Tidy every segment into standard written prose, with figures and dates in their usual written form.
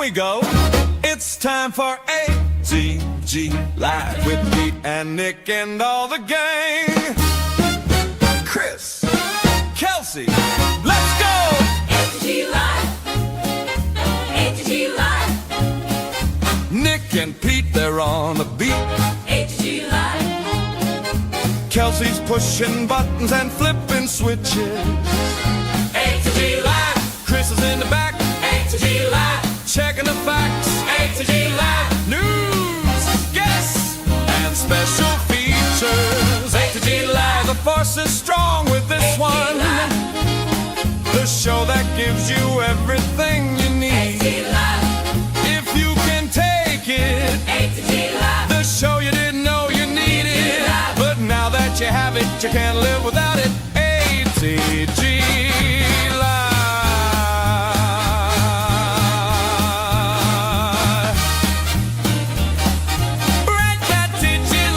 we go. It's time for ATG Live with Pete and Nick and all the gang. Chris, Kelsey, let's go. ATG Live. ATG Live. Nick and Pete, they're on the beat. ATG Live. Kelsey's pushing buttons and flipping switches. ATG Live. Chris is in the back, ATG Live. checking the facts. ATG Live. News, guests, and special features. ATG Live. The force is strong with this one. The show that gives you everything you need. ATG Live. If you can take it, ATG Live. the show you didn't know you needed. But now that you have it, you can't live without it. ATG Live. Break that ATG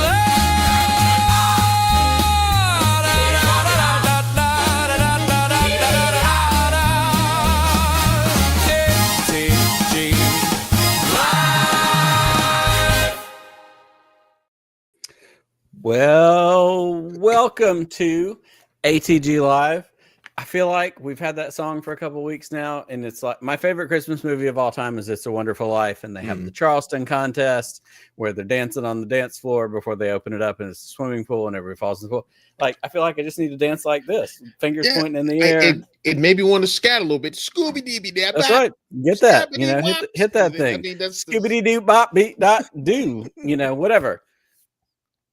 Well, welcome to ATG Live. I feel like we've had that song for a couple of weeks now, and it's like my favorite Christmas movie of all time is It's a Wonderful Life, and they have the Charleston contest where they're dancing on the dance floor before they open it up, and it's a swimming pool, and everybody falls in the pool. Like, I feel like I just need to dance like this, fingers pointing in the air. It made me want to scat a little bit. Scooby Dooby Dab. That's right. Get that. You know, hit that thing. I mean, that's Scooby doo bop beat dot do. You know, whatever.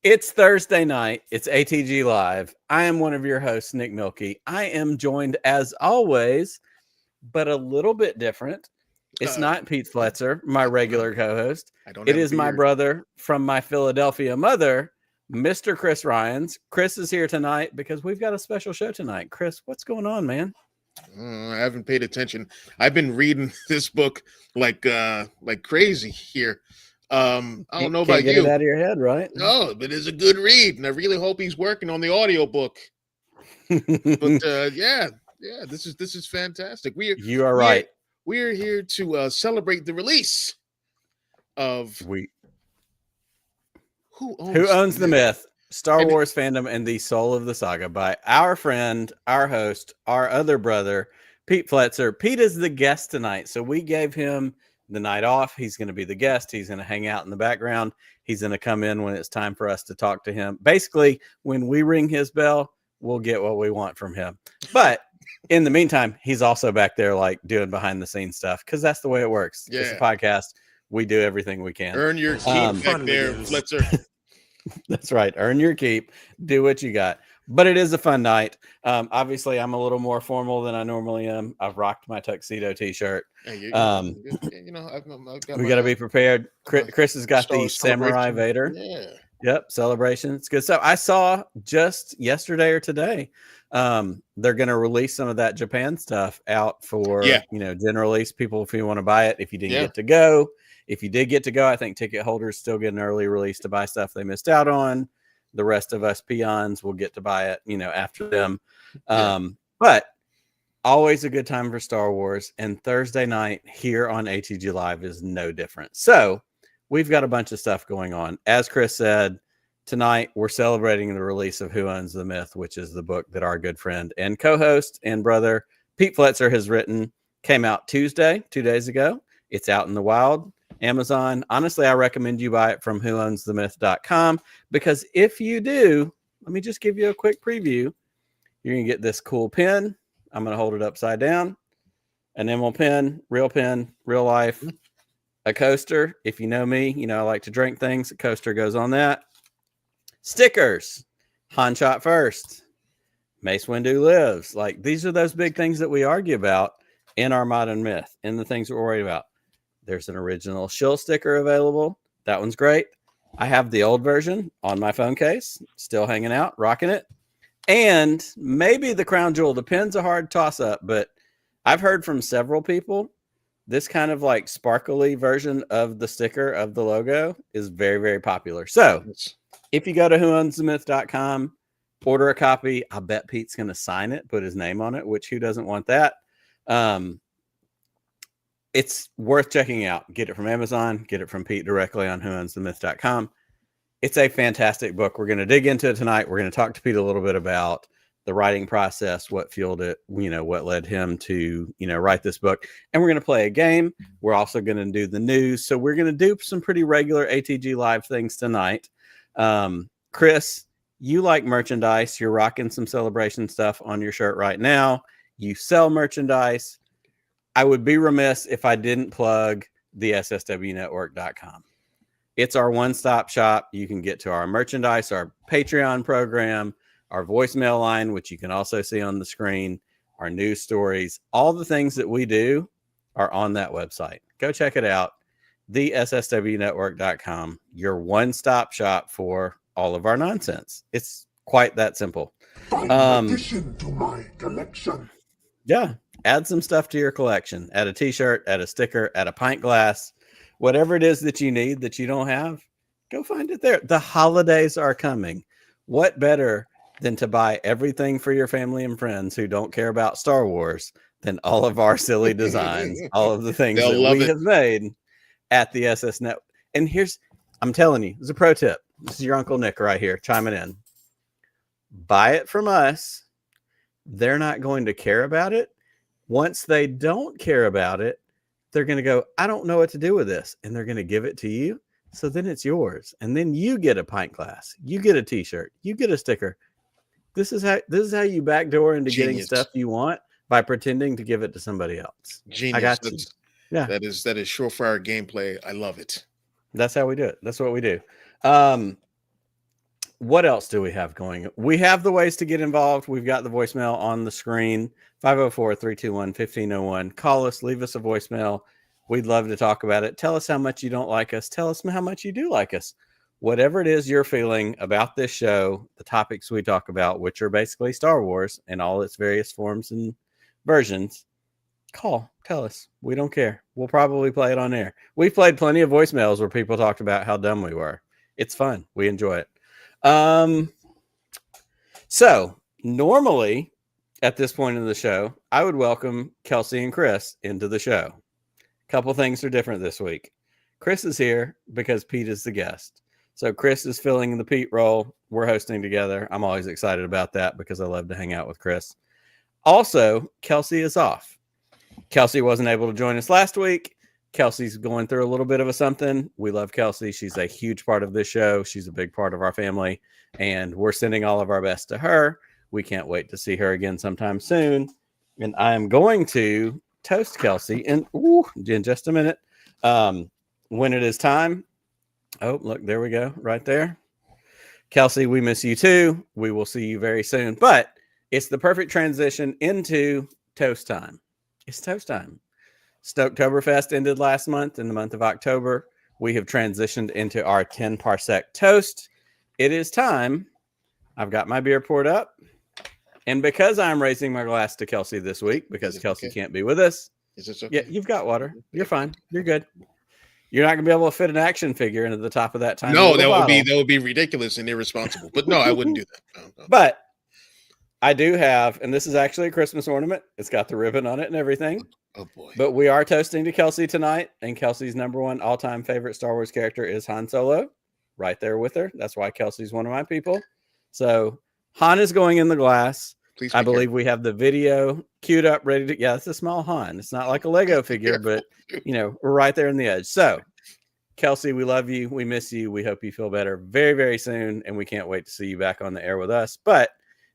It's Thursday night. It's ATG Live. I am one of your hosts, Nick Milkey. I am joined, as always, but a little bit different. It's not Pete Fletzer, my regular co-host. It is my brother from my Philadelphia mother, Mr. Chris Ryans. Chris is here tonight because we've got a special show tonight. Chris, what's going on, man? I haven't paid attention. I've been reading this book like crazy here. I don't know about get you. It out of your head, right? No, but it's a good read, and I really hope he's working on the audiobook. But yeah, this is fantastic. You are right. We're here to celebrate the release of Who Owns the Myth? Star Wars fandom and the soul of the saga by our friend, our host, our other brother, Pete Fletzer. Pete is the guest tonight, so we gave him the night off. He's going to be the guest. He's going to hang out in the background. He's going to come in when it's time for us to talk to him. Basically, when we ring his bell, we'll get what we want from him. But in the meantime, he's also back there like doing behind the scenes stuff because that's the way it works. Yeah. It's a podcast. We do everything we can. Earn your keep back there, Fletzer. That's right. Earn your keep. Do what you got. But it is a fun night. Obviously, I'm a little more formal than I normally am. I've rocked my tuxedo T-shirt. Hey, I've we got to be prepared. Chris has got the Samurai Vader. Yeah. Yep. Celebration. It's good stuff. I saw just yesterday or today, they're going to release some of that Japan stuff out for, general release. People, if you want to buy it, if you didn't get to go. If you did get to go, I think ticket holders still get an early release to buy stuff they missed out on. The rest of us peons will get to buy it, after them. But always a good time for Star Wars. And Thursday night here on ATG Live is no different. So we've got a bunch of stuff going on. As Chris said, tonight we're celebrating the release of Who Owns the Myth, which is the book that our good friend and co-host and brother Pete Fletzer has written. Came out Tuesday, 2 days ago. It's out in the wild. Amazon. Honestly, I recommend you buy it from whoownsthemyth.com because if you do, let me just give you a quick preview. You're going to get this cool pen. I'm going to hold it upside down. An enamel pen, real life. A coaster. If you know me, I like to drink things. A coaster goes on that. Stickers. Han shot first. Mace Windu lives. Like, these are those big things that we argue about in our modern myth and the things that we're worried about. There's an original shill sticker available. That one's great. I have the old version on my phone case, still hanging out, rocking it. And maybe the crown jewel, depends, a hard toss up, but I've heard from several people this kind of like sparkly version of the sticker of the logo is very, very popular. So if you go to whoownsthemyth.com, order a copy. I bet Pete's going to sign it, put his name on it, which who doesn't want that? it's worth checking out. Get it from Amazon. Get it from Pete directly on whoownsthemyth.com. It's a fantastic book. We're going to dig into it tonight. We're going to talk to Pete a little bit about the writing process, what fueled it, what led him to, write this book. And we're going to play a game. We're also going to do the news. So we're going to do some pretty regular ATG Live things tonight. Chris, you like merchandise. You're rocking some celebration stuff on your shirt right now. You sell merchandise. I would be remiss if I didn't plug the SSWnetwork.com. It's our one-stop shop. You can get to our merchandise, our Patreon program, our voicemail line, which you can also see on the screen, our news stories. All the things that we do are on that website. Go check it out. The SSWnetwork.com, your one-stop shop for all of our nonsense. It's quite that simple. Addition to my collection. Yeah. Add some stuff to your collection. Add a t-shirt, add a sticker, add a pint glass, whatever it is that you need that you don't have, go find it there. The holidays are coming. What better than to buy everything for your family and friends who don't care about Star Wars than all of our silly designs, all of the things that we have made at the SS Net. And I'm telling you, there's a pro tip. This is your Uncle Nick right here chiming in. Buy it from us. They're not going to care about it. Once they don't care about it, they're going to go, I don't know what to do with this. And they're going to give it to you. So then it's yours. And then you get a pint glass. You get a t-shirt. You get a sticker. This is how you backdoor into getting stuff you want by pretending to give it to somebody else. Genius. I got you. Yeah. That is surefire gameplay. I love it. That's how we do it. That's what we do. What else do we have going? We have the ways to get involved. We've got the voicemail on the screen, 504-321-1501. Call us, leave us a voicemail. We'd love to talk about it. Tell us how much you don't like us. Tell us how much you do like us. Whatever it is you're feeling about this show, the topics we talk about, which are basically Star Wars in all its various forms and versions, call, tell us. We don't care. We'll probably play it on air. We've played plenty of voicemails where people talked about how dumb we were. It's fun. We enjoy it. So normally at this point in the show, I would welcome Kelsey and Chris into the show. Couple things are different this week. Chris is here because Pete is the guest. So Chris is filling the Pete role. We're hosting together. I'm always excited about that because I love to hang out with Chris. Also, Kelsey is off. Kelsey wasn't able to join us last week. Kelsey's going through a little bit of a something. We love Kelsey. She's a huge part of this show. She's a big part of our family, and we're sending all of our best to her. We can't wait to see her again sometime soon. And I am going to toast Kelsey in just a minute. When it is time. Oh, look, there we go. Right there. Kelsey, we miss you too. We will see you very soon. But it's the perfect transition into toast time. It's toast time. Stoketoberfest ended last month. In the month of October, we have transitioned into our 10 Parsec Toast. It is time. I've got my beer poured up. And because I'm raising my glass to Kelsey this week, because Kelsey can't be with us. Is this okay? Yeah, you've got water. You're fine. You're good. You're not going to be able to fit an action figure into the top of that tiny No, that would be ridiculous and irresponsible. But no, I wouldn't do that. No. But I do have, and this is actually a Christmas ornament. It's got the ribbon on it and everything. Oh boy. But we are toasting to Kelsey tonight, and Kelsey's number one all-time favorite Star Wars character is Han Solo. Right there with her. That's why Kelsey's one of my people. So Han is going in the glass. Please, I believe we have the video queued up, ready to. Yeah, it's a small Han. It's not like a Lego figure, but we're right there in the edge. So, Kelsey, we love you. We miss you. We hope you feel better very, very soon, and we can't wait to see you back on the air with us. But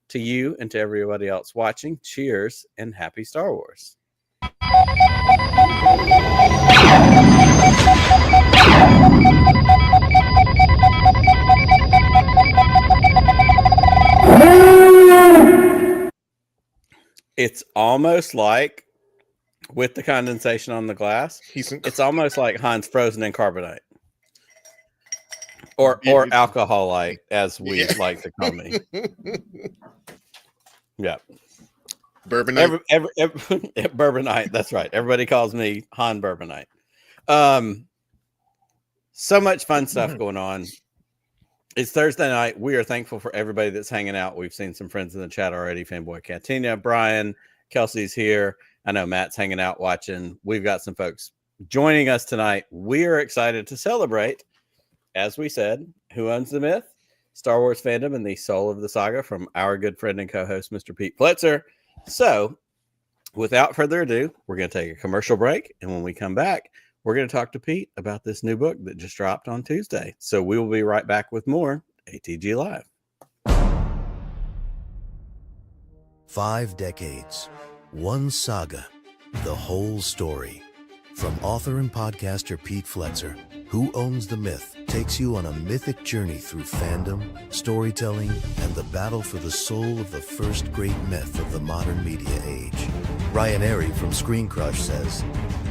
to you and to everybody else watching, cheers and happy Star Wars. It's almost like, with the condensation on the glass, it's almost like Han's frozen in carbonite. Or alcohol light, as we like to call me. Yeah. Bourbonite. Bourbonite, that's right. Everybody calls me Han Bourbonite. So much fun stuff going on. It's Thursday night. We are thankful for everybody that's hanging out. We've seen some friends in the chat already. Fanboy Cantina, Brian, Kelsey's here. I know Matt's hanging out watching. We've got some folks joining us tonight. We are excited to celebrate, as we said, Who Owns the Myth? Star Wars fandom and the soul of the saga from our good friend and co-host, Mr. Pete Fletzer. So, without further ado, we're going to take a commercial break. And when we come back, we're going to talk to Pete about this new book that just dropped on Tuesday. So, we will be right back with more ATG Live. 5 decades, one saga, the whole story. From author and podcaster Pete Fletzer, Who Owns the Myth takes you on a mythic journey through fandom, storytelling, and the battle for the soul of the first great myth of the modern media age. Ryan Airy from Screen Crush says,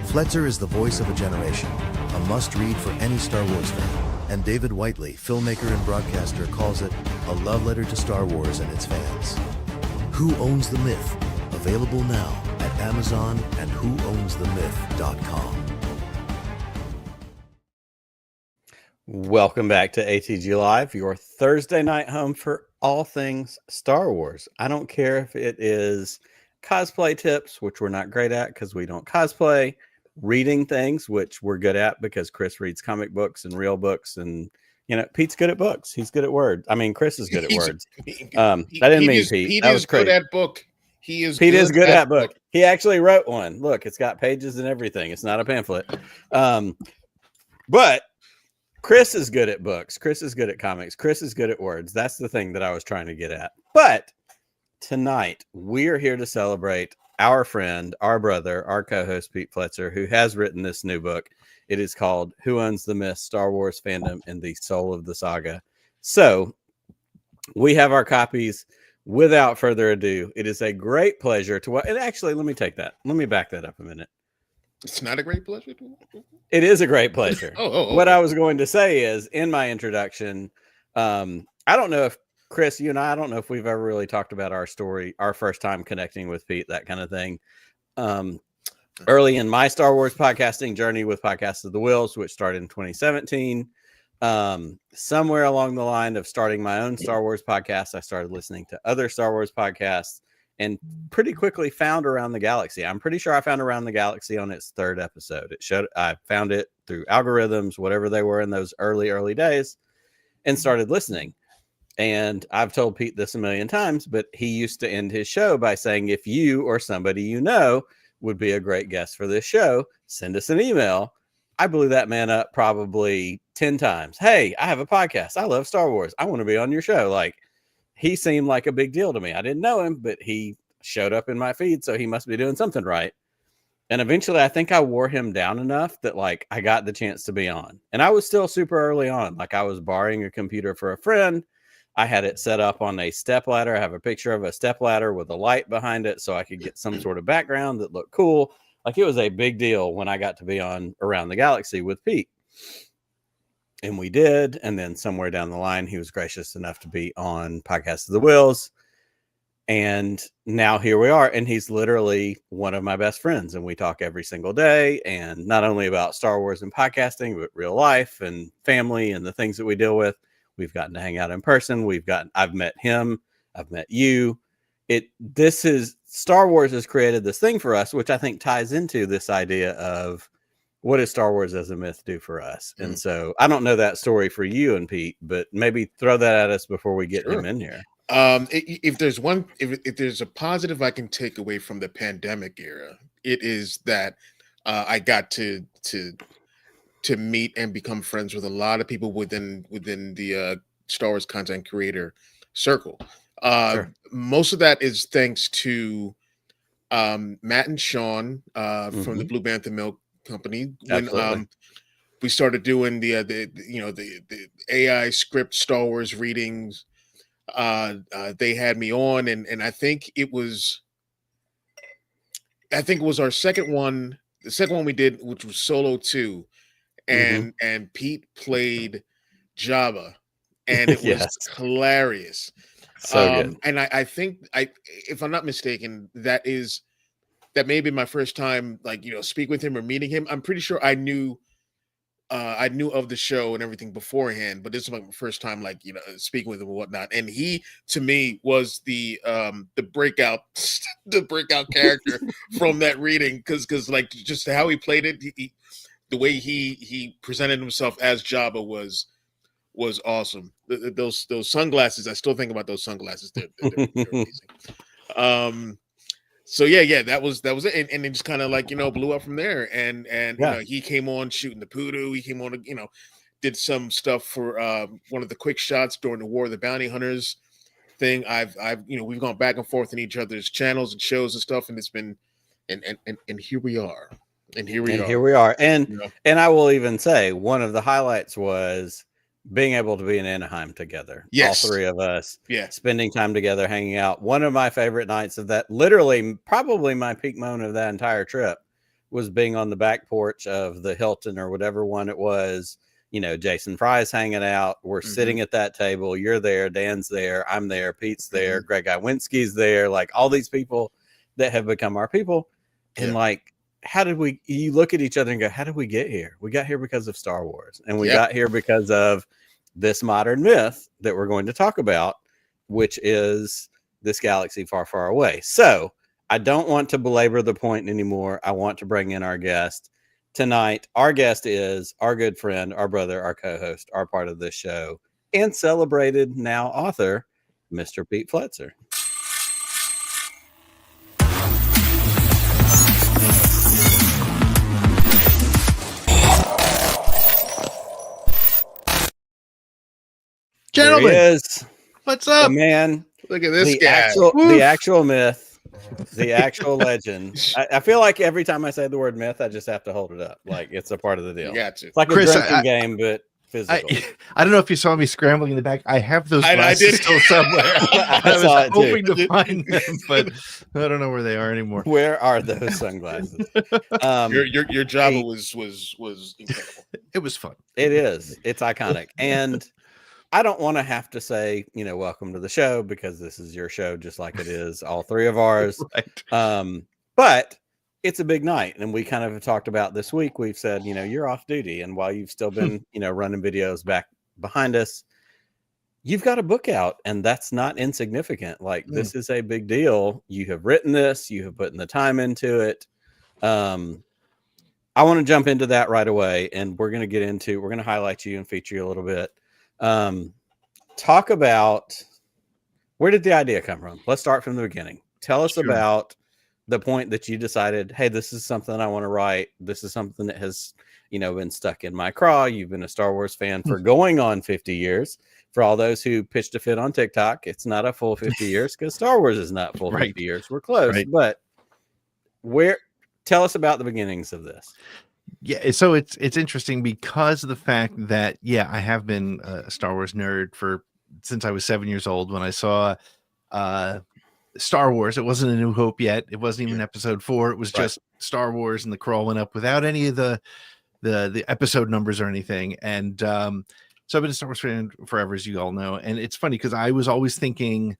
Fletzer is the voice of a generation, a must-read for any Star Wars fan. And David Whiteley, filmmaker and broadcaster, calls it a love letter to Star Wars and its fans. Who Owns the Myth? Available now at Amazon and whoownsthemyth.com. Welcome back to ATG Live, your Thursday night home for all things Star Wars. I don't care if it is cosplay tips, which we're not great at because we don't cosplay, reading things, which we're good at because Chris reads comic books and real books, and Pete's good at books. He's good at words. I mean, Chris is good at words. I didn't mean Pete. Pete that was is crazy. good at book. Pete is good at book. He actually wrote one. Look, it's got pages and everything. It's not a pamphlet. But Chris is good at books. Chris is good at comics. Chris is good at words. That's the thing that I was trying to get at. But tonight, we are here to celebrate our friend, our brother, our co-host, Pete Fletzer, who has written this new book. It is called Who Owns the Myth? Star Wars Fandom and the Soul of the Saga. So we have our copies. Without further ado, it is a great pleasure to watch. And actually, let me take that. Let me back that up a minute. It's not a great pleasure. It is a great pleasure. Oh. What I was going to say is, in my introduction, I don't know if Chris, you and I don't know if we've ever really talked about our story, our first time connecting with Pete, that kind of thing. Early in my Star Wars podcasting journey with Podcast of the Wheels, which started in 2017, somewhere along the line of starting my own Star Wars podcast, I started listening to other Star Wars podcasts and pretty quickly found Around the Galaxy. I'm pretty sure I found Around the Galaxy on its 3rd episode. I found it through algorithms, whatever they were in those early days, and started listening. And I've told Pete this a million times, but he used to end his show by saying, if you or somebody you know would be a great guest for this show, send us an email. I blew that man up probably 10 times. Hey, I have a podcast. I love Star Wars. I want to be on your show. Like, he seemed like a big deal to me. I didn't know him, but he showed up in my feed, so he must be doing something right. And eventually, I think I wore him down enough that, like, I got the chance to be on. And I was still super early on. Like, I was borrowing a computer for a friend. I had it set up on a stepladder. I have a picture of a stepladder with a light behind it so I could get some sort of background that looked cool. Like, it was a big deal when I got to be on Around the Galaxy with Pete. And we did. And then somewhere down the line, he was gracious enough to be on Podcast of the Wheels. And now here we are. And he's literally one of my best friends. And we talk every single day. And not only about Star Wars and podcasting, but real life and family and the things that we deal with. We've gotten to hang out in person. I've met him. I've met you. Star Wars has created this thing for us, which I think ties into this idea of what does Star Wars as a myth do for us? And so I don't know that story for you and Pete, but maybe throw that at us before we get him in here. If there's a positive I can take away from the pandemic era, it is that I got to meet and become friends with a lot of people within the Star Wars content creator circle. Sure. Most of that is thanks to Matt and Sean from the Blue Bantha Milk Company. When we started doing the AI script Star Wars readings, they had me on, and I think it was our second one, the second one we did, which was Solo 2. And Pete played Jabba, and it was hilarious. So good. And I think if I'm not mistaken, that may be my first time, speak with him or meeting him. I'm pretty sure I knew I knew of the show and everything beforehand, but this is my first time, like, you know, speaking with him and whatnot. And he, to me, was the breakout, the breakout character from that reading, because like just how he played it, the way he presented himself as Jabba was awesome. Those sunglasses, I still think about those sunglasses. They're amazing. So yeah, that was it, and it just kind of like, you know, blew up from there. And you know, he came on shooting the poodoo. He came on, you know, did some stuff for one of the quick shots during the War of the Bounty Hunters thing. I've you know, we've gone back and forth in each other's channels and shows and stuff, and it's been and here we are. And here we are. And you know? and I will even say one of the highlights was being able to be in Anaheim together. Yes. All three of us. Yeah. Spending time together, hanging out. One of my favorite nights of that, literally probably my peak moment of that entire trip, was being on the back porch of the Hilton or whatever one it was. You know, Jason Fry's hanging out. We're sitting at that table. You're there. Dan's there. I'm there. Pete's there. Greg Iwinski's there. Like all these people that have become our people. And like, how did you look at each other and go, how did we get here? We got here because of Star Wars, and we got here because of this modern myth that we're going to talk about, which is this galaxy far, far away. So I don't want to belabor the point anymore. I want to bring in our guest tonight. Our guest is our good friend, our brother, our co-host, our part of this show, and celebrated now author, Mr. Pete Fletzer. Gentlemen, what's up? The man, Look at this guy. The actual myth, the actual legend. I feel like every time I say the word myth, I just have to hold it up. Like it's a part of the deal. You got to. It's like Chris, a drinking game, but physical. I don't know if you saw me scrambling in the back. I have those glasses I did. still somewhere. I saw was it hoping too. to find them, but I don't know where they are anymore. Where are those sunglasses? Your Jabba was incredible. It was fun. It is. It's iconic. And I don't want to have to say, you know, welcome to the show, because this is your show, just like it is all three of ours. Right. But it's a big night. And we kind of have talked about this week. We've said, you know, you're off duty. And while you've still been, you know, running videos back behind us, you've got a book out, and that's not insignificant. Like this is a big deal. You have written this, you have put in the time into it. I want to jump into that right away. And we're going to highlight you and feature you a little bit. Talk about, where did the idea come from? Let's start from the beginning. Tell us about the point that you decided, hey, this is something I want to write. This is something that has, you know, been stuck in my craw. You've been a Star Wars fan for going on 50 years. For all those who pitched a fit on TikTok, it's not a full 50 years because Star Wars is not full 50 years. We're close, but tell us about the beginnings of this. Yeah, so it's interesting because of the fact that I have been a Star Wars nerd since I was 7 years old. When I saw Star Wars, it wasn't A New Hope yet. It wasn't even Episode 4. It was just Star Wars, and the crawl went up without any of the episode numbers or anything. And so I've been a Star Wars fan forever, as you all know. And it's funny because I was always thinking,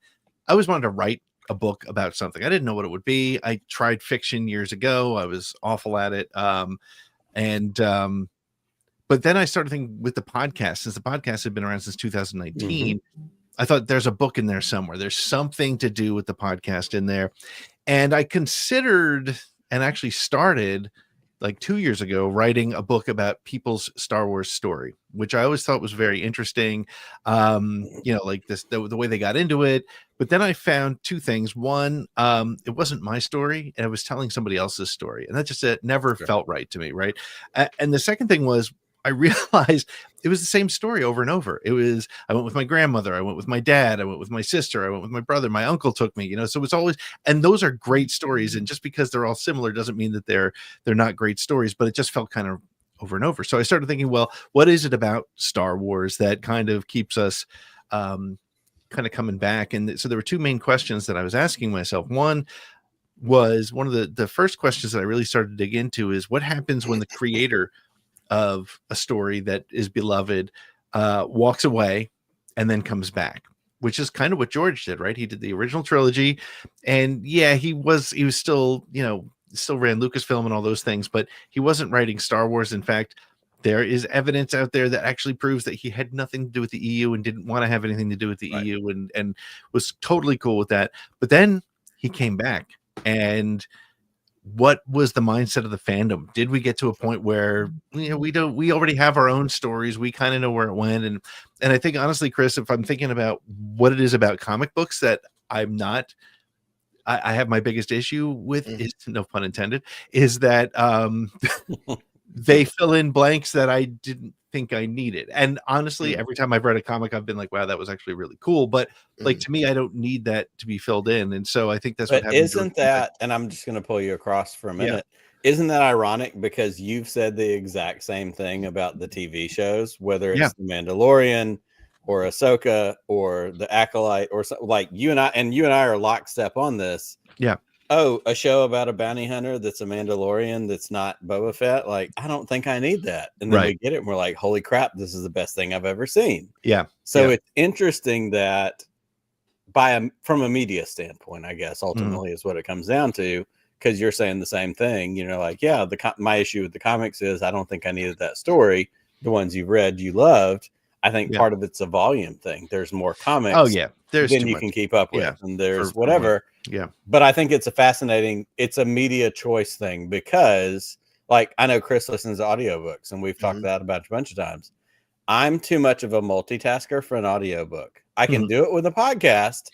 I always wanted to write a book about something. I didn't know what it would be. I tried fiction years ago. I was awful at it. But then I started thinking with the podcast, since the podcast had been around since 2019, I thought there's a book in there somewhere. There's something to do with the podcast in there. And I considered and actually started like 2 years ago writing a book about people's Star Wars story, which I always thought was very interesting. You know, like the way they got into it. But then I found two things. One, it wasn't my story, and I was telling somebody else's story, and that just never felt right to me, right? And the second thing was, I realized it was the same story over and over. It was, I went with my grandmother, I went with my dad, I went with my sister, I went with my brother, my uncle took me, you know, so it's always, and those are great stories. And just because they're all similar doesn't mean that they're not great stories, but it just felt kind of over and over. So I started thinking, well, what is it about Star Wars that kind of keeps us kind of coming back? And so there were two main questions that I was asking myself. One was, one of the first questions that I really started to dig into is, what happens when the creator of a story that is beloved walks away and then comes back, which is kind of what George did, right? He did the original trilogy, and he was still, you know, still ran Lucasfilm and all those things, but he wasn't writing Star Wars. In fact, there is evidence out there that actually proves that he had nothing to do with the EU and didn't want to have anything to do with the EU, and was totally cool with that. But then he came back, and what was the mindset of the fandom? Did we get to a point where we already have our own stories, we kind of know where it went? And I think, honestly, Chris, if I'm thinking about what it is about comic books that I have my biggest issue with, is, no pun intended, is that they fill in blanks that I didn't think I needed. And honestly, every time I've read a comic, I've been like, wow, that was actually really cool. But like, to me, I don't need that to be filled in. And so I think that's what happens. Isn't that, and I'm just going to pull you across for a minute. Isn't that ironic? Because you've said the exact same thing about the TV shows, whether it's The Mandalorian or Ahsoka or The Acolyte or something. Like you and I are lockstep on this. Yeah. Oh, a show about a bounty hunter that's a Mandalorian that's not Boba Fett. Like, I don't think I need that. And then we get it and we're like, holy crap, this is the best thing I've ever seen. Yeah. So it's interesting that from a media standpoint, I guess ultimately is what it comes down to, because you're saying the same thing. You know, like, yeah, my issue with the comics is I don't think I needed that story. The ones you've read, you loved. I think part of it's a volume thing. There's more comics. Oh yeah, there's than you can keep up with, and there's whatever. Yeah, but I think it's it's a media choice thing, because like I know Chris listens to audiobooks, and we've talked about a bunch of times. I'm too much of a multitasker for an audiobook. I can do it with a podcast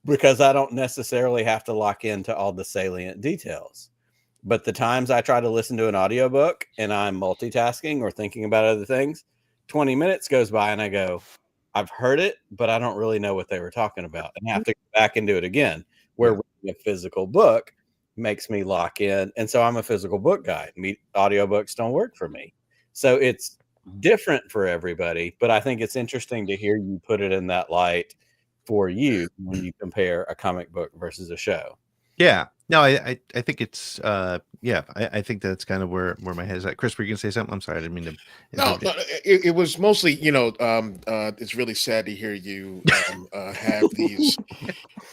because I don't necessarily have to lock into all the salient details. But the times I try to listen to an audiobook and I'm multitasking or thinking about other things, 20 minutes goes by and I go, I've heard it, but I don't really know what they were talking about, and have to go back and do it again. Where reading a physical book makes me lock in. And so I'm a physical book guy. Audiobooks don't work for me. So it's different for everybody, but I think it's interesting to hear you put it in that light for you when you compare a comic book versus a show. Yeah. No, I think it's I think that's kind of where my head is at. Chris, were you gonna say something? I'm sorry, I didn't mean to. No, it was mostly, it's really sad to hear you have these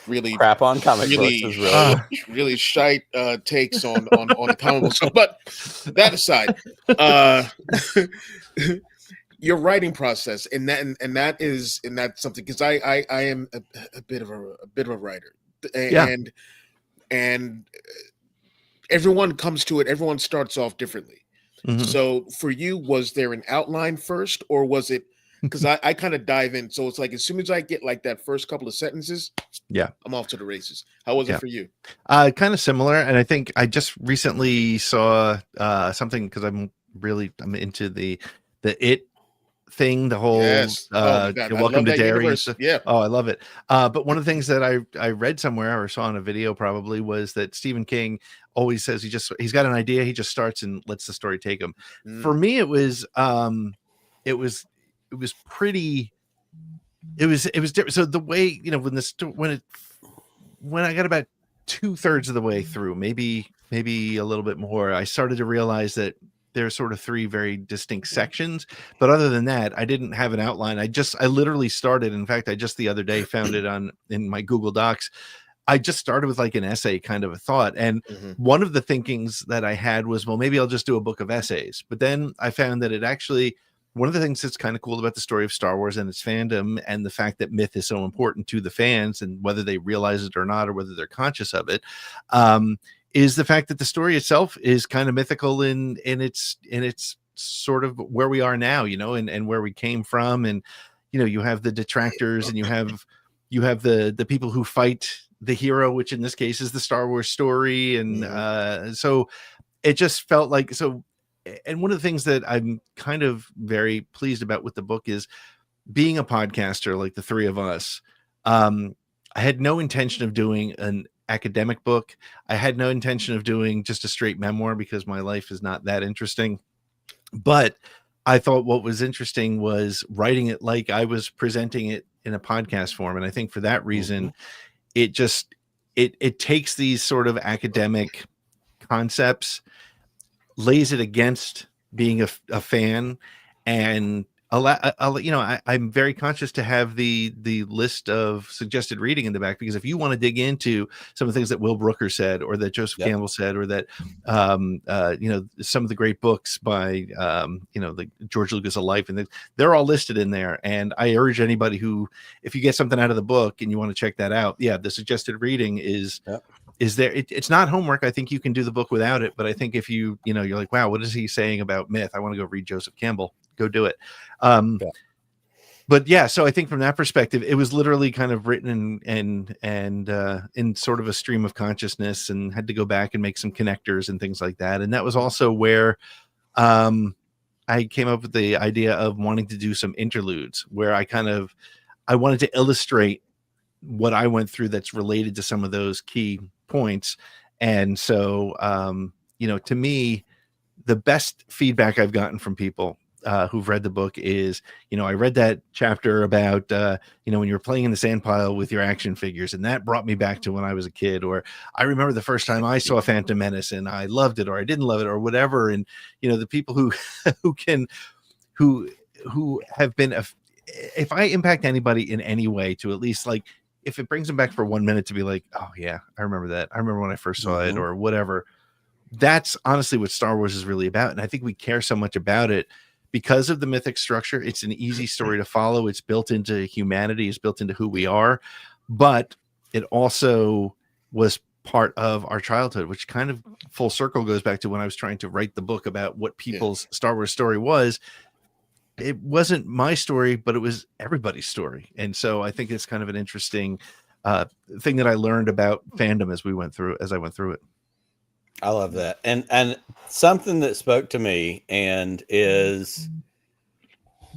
really crap on comic books is really shite takes on the comic books. But that aside, your writing process, and that's something, because I am a bit of a writer, and everyone comes to it. Everyone starts off differently. So for you, was there an outline first, or was it, because I kind of dive in, so it's like as soon as I get like that first couple of sentences, I'm off to the races. How was it for you? Kind of similar, and I think I just recently saw something, because I'm into the It thing, the whole welcome to Derry. I love it. But one of the things that I read somewhere or saw on a video probably was that Stephen King always says he's got an idea, he just starts and lets the story take him. For me, it was pretty, it was different. So the way, when I got about 2/3 of the way through, maybe a little bit more, I started to realize that there's sort of 3 very distinct sections. But other than that, I didn't have an outline. I literally started. In fact, I just the other day found it in my Google Docs. I just started with like an essay kind of a thought. And one of the thinkings that I had was, well, maybe I'll just do a book of essays. But then I found that one of the things that's kind of cool about the story of Star Wars and its fandom, and the fact that myth is so important to the fans, and whether they realize it or not, or whether they're conscious of it, is the fact that the story itself is kind of mythical in its sort of where we are now, and where we came from. And, you have the detractors, and you have the people who fight the hero, which in this case is the Star Wars story. And so it just felt like, and one of the things that I'm kind of very pleased about with the book is being a podcaster, like the 3 of us. I had no intention of doing an academic book. I had no intention of doing just a straight memoir, because my life is not that interesting. But I thought what was interesting was writing it like I was presenting it in a podcast form. And I think for that reason, it takes these sort of academic concepts, lays it against being a fan, and I'm very conscious to have the list of suggested reading in the back, because if you want to dig into some of the things that Will Brooker said, or that Joseph Campbell said, or that some of the great books by like George Lucas' A Life, and they're all listed in there. And I urge anybody who, if you get something out of the book and you want to check that out, the suggested reading is there. It's not homework. I think you can do the book without it, but I think if you're like, wow, what is he saying about myth? I want to go read Joseph Campbell. Go do it. But so I think from that perspective, it was literally kind of written and in sort of a stream of consciousness, and had to go back and make some connectors and things like that. And that was also where I came up with the idea of wanting to do some interludes, where I wanted to illustrate what I went through that's related to some of those key points. And so, to me, the best feedback I've gotten from people who've read the book is, I read that chapter about, when you're playing in the sand pile with your action figures, and that brought me back to when I was a kid, or I remember the first time I saw Phantom Menace and I loved it, or I didn't love it, or whatever. And, the people who have been, if I impact anybody in any way to at least, like, if it brings them back for 1 minute to be like, oh yeah, I remember that. I remember when I first saw it, or whatever. That's honestly what Star Wars is really about. And I think we care so much about it because of the mythic structure. It's an easy story to follow. It's built into humanity. It's built into who we are, but it also was part of our childhood, which kind of full circle goes back to when I was trying to write the book about what people's Star Wars story was. It wasn't my story, but it was everybody's story. And so I think it's kind of an interesting thing that I learned about fandom as I went through it. I love that. And something that spoke to me and is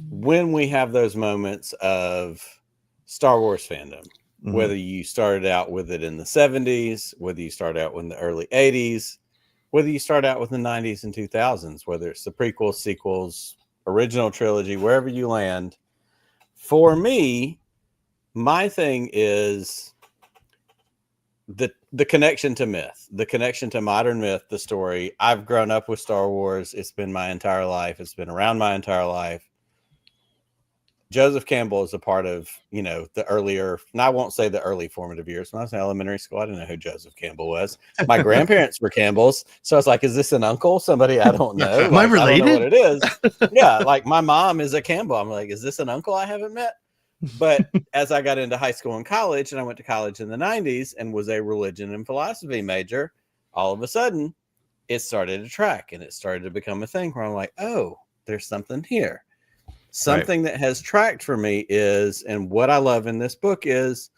when we have those moments of Star Wars fandom, whether you started out with it in the 70s, whether you started out in the early 80s, whether you start out with the 90s and 2000s, whether it's the prequels, sequels, original trilogy, wherever you land. For me, my thing is the connection to myth, the connection to modern myth, the story. I've grown up with Star Wars. It's been my entire life. It's been around my entire life. Joseph Campbell is a part of, the earlier, and I won't say the early formative years. When I was in elementary school, I didn't know who Joseph Campbell was. My grandparents were Campbells. So I was like, is this an uncle? Somebody I don't know. Am I related? I don't know what it is. Yeah. Like my mom is a Campbell. I'm like, is this an uncle I haven't met? But as I got into high school and college, and I went to college in the 90s and was a religion and philosophy major, all of a sudden it started to track and it started to become a thing where I'm like, oh, there's something here. Something that has tracked for me is, and what I love in this book is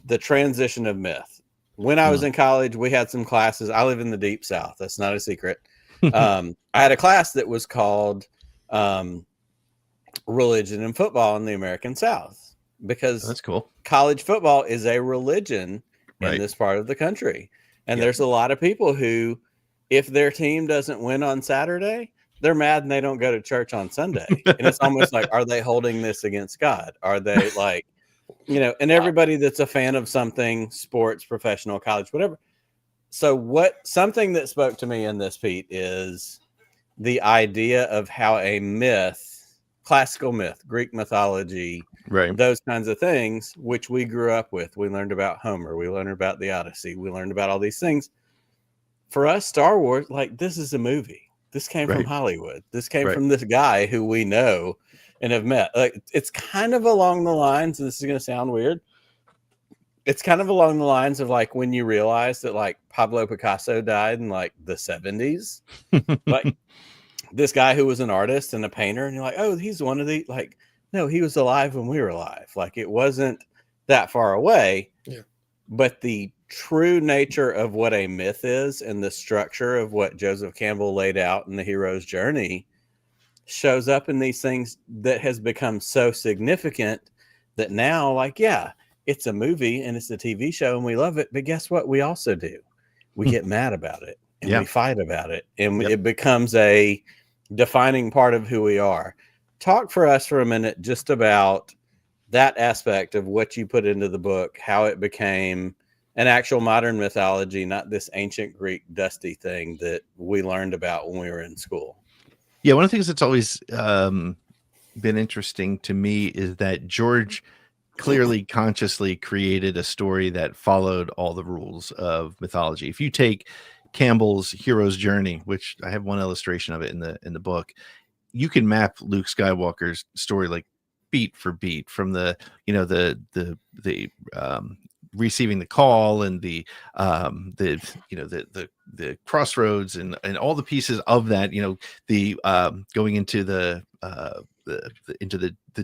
the transition of myth. When I was in college, we had some classes. I live in the deep South. That's not a secret. I had a class that was called Religion and Football in the American South, because that's cool. College football is a religion in this part of the country. And there's a lot of people who, if their team doesn't win on Saturday, they're mad and they don't go to church on Sunday. And it's almost like, are they holding this against God? Are they like, and everybody that's a fan of something, sports, professional, college, whatever. So something that spoke to me in this, Pete, is the idea of how a myth, classical myth, Greek mythology, those kinds of things, which we grew up with. We learned about Homer. We learned about the Odyssey. We learned about all these things. For us, Star Wars, like, this is a movie. This came from Hollywood. This came from this guy who we know and have met. Like, it's kind of along the lines, and this is going to sound weird. It's kind of along the lines of like when you realize that like Pablo Picasso died in like the 70s. Like this guy who was an artist and a painter, and you're like, oh, he's one of the, like, no, he was alive when we were alive. Like, it wasn't that far away. Yeah. But the true nature of what a myth is and the structure of what Joseph Campbell laid out in the hero's journey shows up in these things that has become so significant that now, like, yeah, it's a movie and it's a TV show and we love it. But guess what? We also do. We get mad about it and we fight about it. And it becomes a defining part of who we are. Talk for us for a minute just about that aspect of what you put into the book, how it became an actual modern mythology, not this ancient Greek dusty thing that we learned about when we were in school. Yeah, one of the things that's always been interesting to me is that George clearly consciously created a story that followed all the rules of mythology. If you take Campbell's hero's journey, which I have one illustration of it in the book, you can map Luke Skywalker's story like beat for beat, from the receiving the call and the crossroads and all the pieces of that, the going into the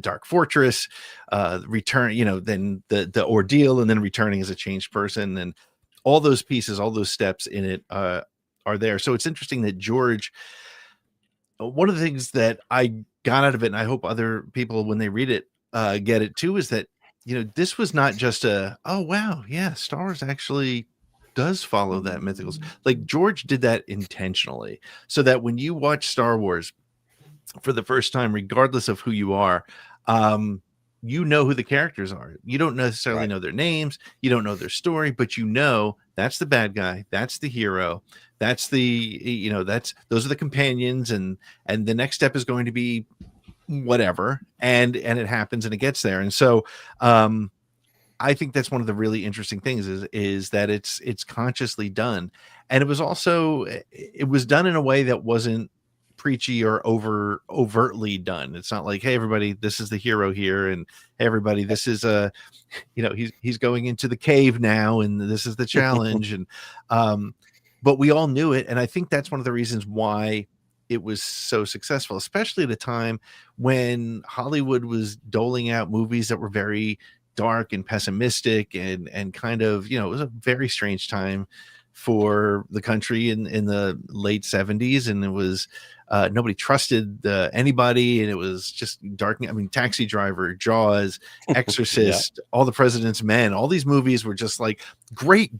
dark fortress, return, then the ordeal, and then returning as a changed person, and all those pieces, all those steps in it are there. So it's interesting that George, one of the things that I got out of it, and I hope other people when they read it get it too, is that this was not just a, oh wow, yeah, Star Wars actually does follow that mythical. Like George did that intentionally, so that when you watch Star Wars for the first time, regardless of who you are, you know who the characters are. You don't necessarily know their names, you don't know their story, but that's the bad guy, that's the hero, that's the those are the companions, and the next step is going to be whatever, and it happens and it gets there. And so I think that's one of the really interesting things is that it's consciously done, and it was done in a way that wasn't preachy or overtly done. It's not like, hey everybody, this is the hero here, and hey everybody, this is he's going into the cave now, and this is the challenge. And but we all knew it, and I think that's one of the reasons why it was so successful, especially at a time when Hollywood was doling out movies that were very dark and pessimistic, and kind of, it was a very strange time for the country in the late 70s, and it was nobody trusted anybody, and it was just dark. I mean, Taxi Driver, Jaws, Exorcist, All the President's Men, all these movies were just like great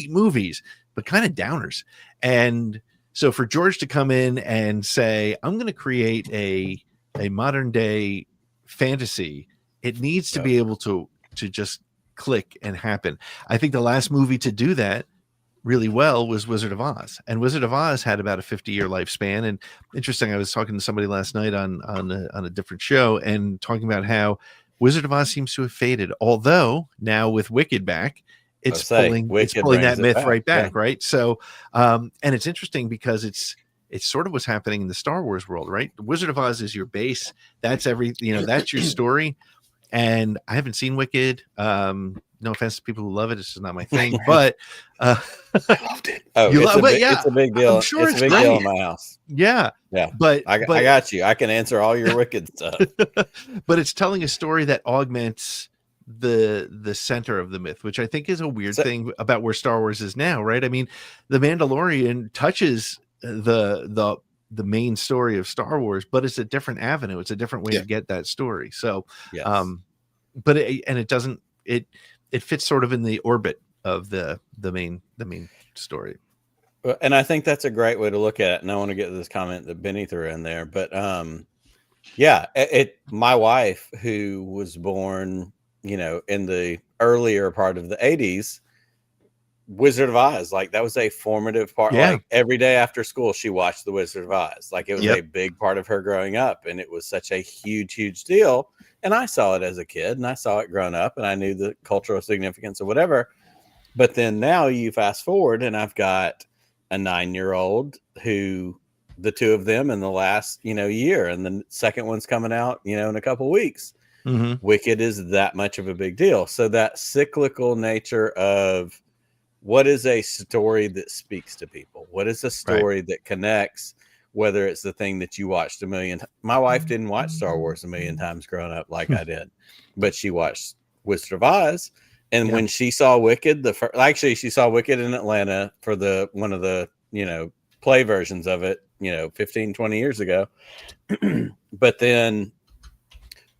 movies, but kind of downers. And so for George to come in and say, I'm going to create a modern day fantasy, it needs to be able to just click and happen. I think the last movie to do that really well was Wizard of Oz, and Wizard of Oz had about a 50-year lifespan. And interesting, I was talking to somebody last night on a different show, and talking about how Wizard of Oz seems to have faded, although now with Wicked back, it's pulling that myth back. Right. So and it's interesting because it's sort of what's happening in the Star Wars world, right? The Wizard of Oz is your base, that's that's your story. And I haven't seen Wicked. No offense to people who love it, it's just not my thing. But I loved it. Oh, it's a big deal. I'm sure it's a big deal in my house. Yeah. But I got you. I can answer all your Wicked stuff. But it's telling a story that augments the center of the myth, which I think is a weird thing about where Star Wars is now, right? I mean, The Mandalorian touches the main story of Star Wars, but it's a different avenue. It's a different way to get that story. So, but it fits sort of in the orbit of the main story. And I think that's a great way to look at it. And I want to get to this comment that Benny threw in there, but my wife, who was born, in the earlier part of the 80s, Wizard of Oz, like that was a formative part. Like every day after school, she watched the Wizard of Oz. Like it was a big part of her growing up, and it was such a huge deal. And I saw it as a kid, and I saw it growing up, and I knew the cultural significance or whatever. But then now you fast forward, and I've got a 9-year-old who, the two of them in the last year, and the second one's coming out in a couple weeks. Wicked is that much of a big deal. So that cyclical nature of what is a story that speaks to people? What is a story that connects? Whether it's the thing that you watched a million times. My wife didn't watch Star Wars a million times growing up like I did, but she watched Wizard of Oz. And when she saw Wicked, she saw Wicked in Atlanta for one of the play versions of it, 15, 20 years ago. But then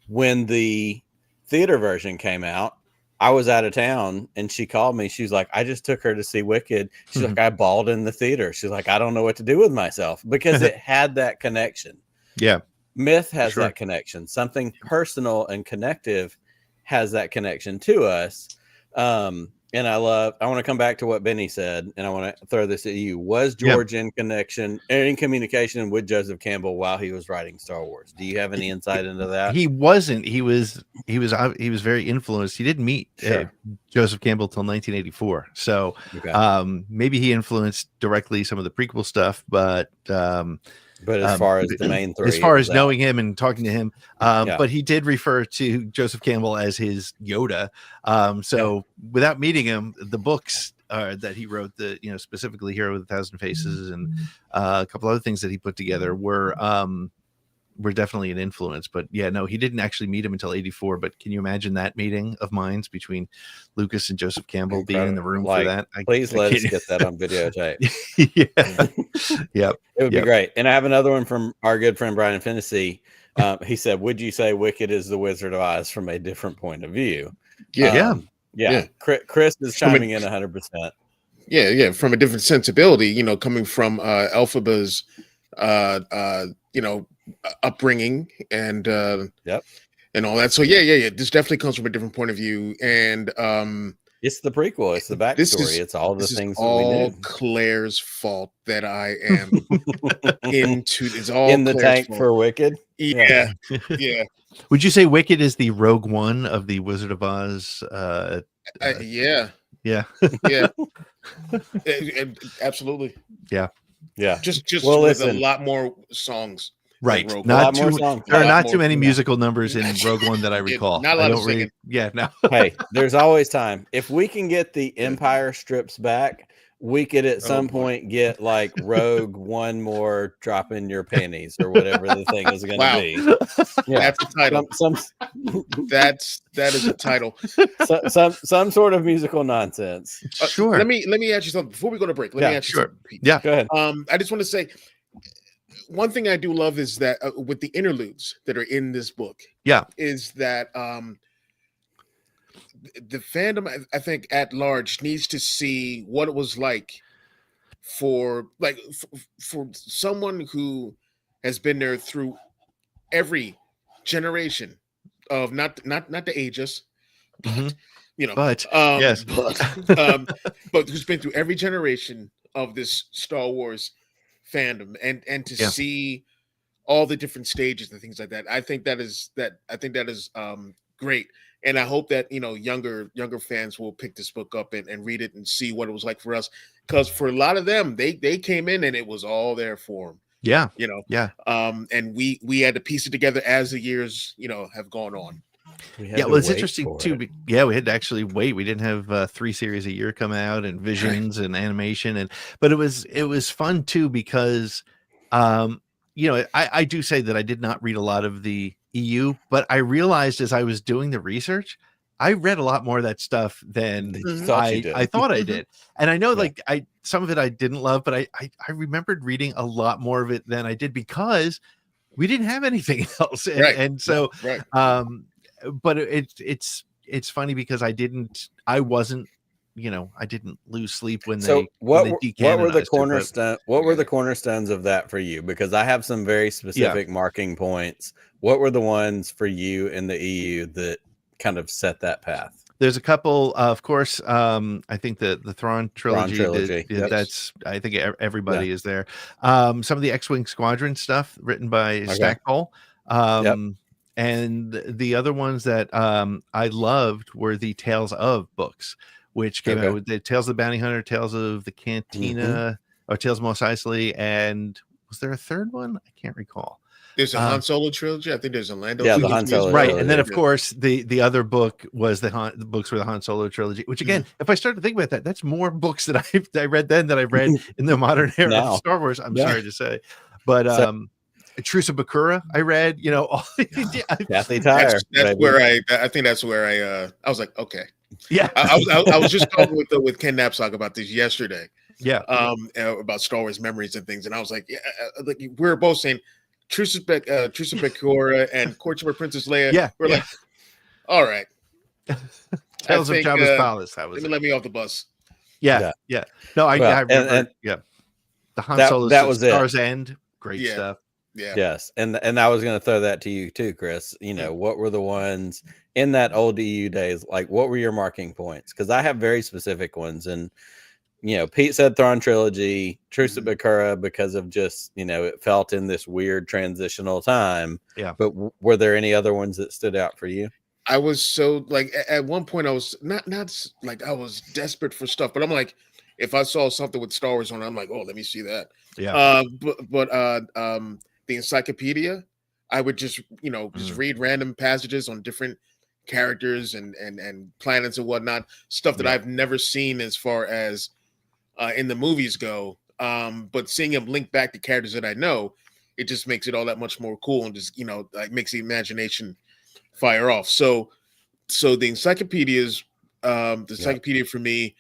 when the theater version came out, I was out of town, and she called me. She's like, I just took her to see Wicked. She's like, I bawled in the theater. She's like, I don't know what to do with myself, because it had that connection. Yeah. Myth has that connection. Something personal and connective has that connection to us. And And I want to come back to what Benny said, and I want to throw this at you. Was George in communication with Joseph Campbell while he was writing Star Wars? Do you have any insight into that? He wasn't. He was very influenced. He didn't meet Joseph Campbell till 1984. So maybe he influenced directly some of the prequel stuff, but as far as the main three, as far as knowing him and talking to him, but he did refer to Joseph Campbell as his Yoda. So without meeting him, the books that he wrote, specifically Hero with a Thousand Faces and a couple other things that he put together were definitely an influence. But he didn't actually meet him until 84. But can you imagine that meeting of minds between Lucas and Joseph Campbell being in the room for that? Please let us get that on videotape. Yep. It would be great. And I have another one from our good friend Brian Finnessy. He said, "Would you say Wicked is the Wizard of Oz from a different point of view?" Yeah. Chris is chiming in 100%. Yeah. From a different sensibility, coming from Elphaba's, upbringing and and all that. So this definitely comes from a different point of view. And it's the prequel. It's the backstory. It's all the things that we knew. Claire's fault that I am into. It's all in the Claire's tank fault. for Wicked. Yeah. Would you say Wicked is the Rogue One of the Wizard of Oz? Yeah. Absolutely. Yeah. Just well, with listen. a lot more songs. Right. Rogue Not One. too. Songs. There are A lot not too more. many musical numbers in Rogue One that I recall. Not a lot I of don't really. singing. Yeah. No. Hey, there's always time. If we can get the Empire strips back, we could at some point get like Rogue One more drop in your panties or whatever the thing is going to be. Yeah. That's the title. That is a title. Some sort of musical nonsense. Sure. Let me ask you something before we go to break. Let me ask you something, Pete. Yeah. Go ahead. I just want to say one thing I do love is that with the interludes that are in this book, is that the fandom, I think, at large needs to see what it was like for someone who has been there through every generation of not to age us, but but who's been through every generation of this Star Wars fandom and to see all the different stages and things like that. I think that is great. And I hope that, younger fans will pick this book up and read it and see what it was like for us. Because for a lot of them, they came in and it was all there for them. Yeah. And we had to piece it together as the years, have gone on. Well, it's interesting too. We had to actually wait. We didn't have 3 series a year come out and visions and animation, but it was fun too because, I do say that I did not read a lot of the EU, but I realized as I was doing the research, I read a lot more of that stuff than I thought I did. And I know some of it I didn't love, but I remembered reading a lot more of it than I did because we didn't have anything else. And so, but it's funny because I didn't lose sleep when what were the cornerstones? What were the cornerstones of that for you? Because I have some very specific marking points. What were the ones for you in the EU that kind of set that path? There's a couple, of course. I think the Thrawn trilogy. That's. I think everybody is there. Some of the X-Wing Squadron stuff written by Stackpole. And the other ones that I loved were the Tales of books, which came out with the Tales of the Bounty Hunter, Tales of the Cantina, or Tales of Mos Eisley, and was there a third one? I can't recall. There's a Han Solo trilogy. I think there's a Lando. Yeah, the Han Solo right, trilogy. And then of course the other book was the books were the Han Solo trilogy. Which again, if I start to think about that, that's more books that I read then that I read in the modern era of Star Wars. I'm sorry to say, but Truce of Bakura, I read. Kathy Tyre. That's where I think that's where I was like, okay. Yeah, I was just talking with Ken Knapsack about this yesterday. Yeah, about Star Wars memories and things, and I was like, like we were both saying Truce of Bakura and Courtship of Princess Leia. Yeah, we're like, all right. Tales of Jabba's Palace. Let me off the bus. Yeah. No, I remember. The Han Solo. That was Star's End. Great stuff. Yeah. Yes, and I was going to throw that to you too, Chris. What were the ones in that old EU days, like what were your marking points? Because I have very specific ones, and Pete said Thrawn trilogy, Truce at Bakura, because of just it felt in this weird transitional time. Yeah. But were there any other ones that stood out for you? I was so like at one point I was not like I was desperate for stuff, but I'm like, if I saw something with Star Wars on it, I'm like, oh, let me see that. Yeah. But the encyclopedia, I would just just read random passages on different characters and planets and whatnot, stuff that I've never seen as far as in the movies go. But seeing him link back to characters that I know, it just makes it all that much more cool and just like makes the imagination fire off. So the encyclopedias, the encyclopedia for me,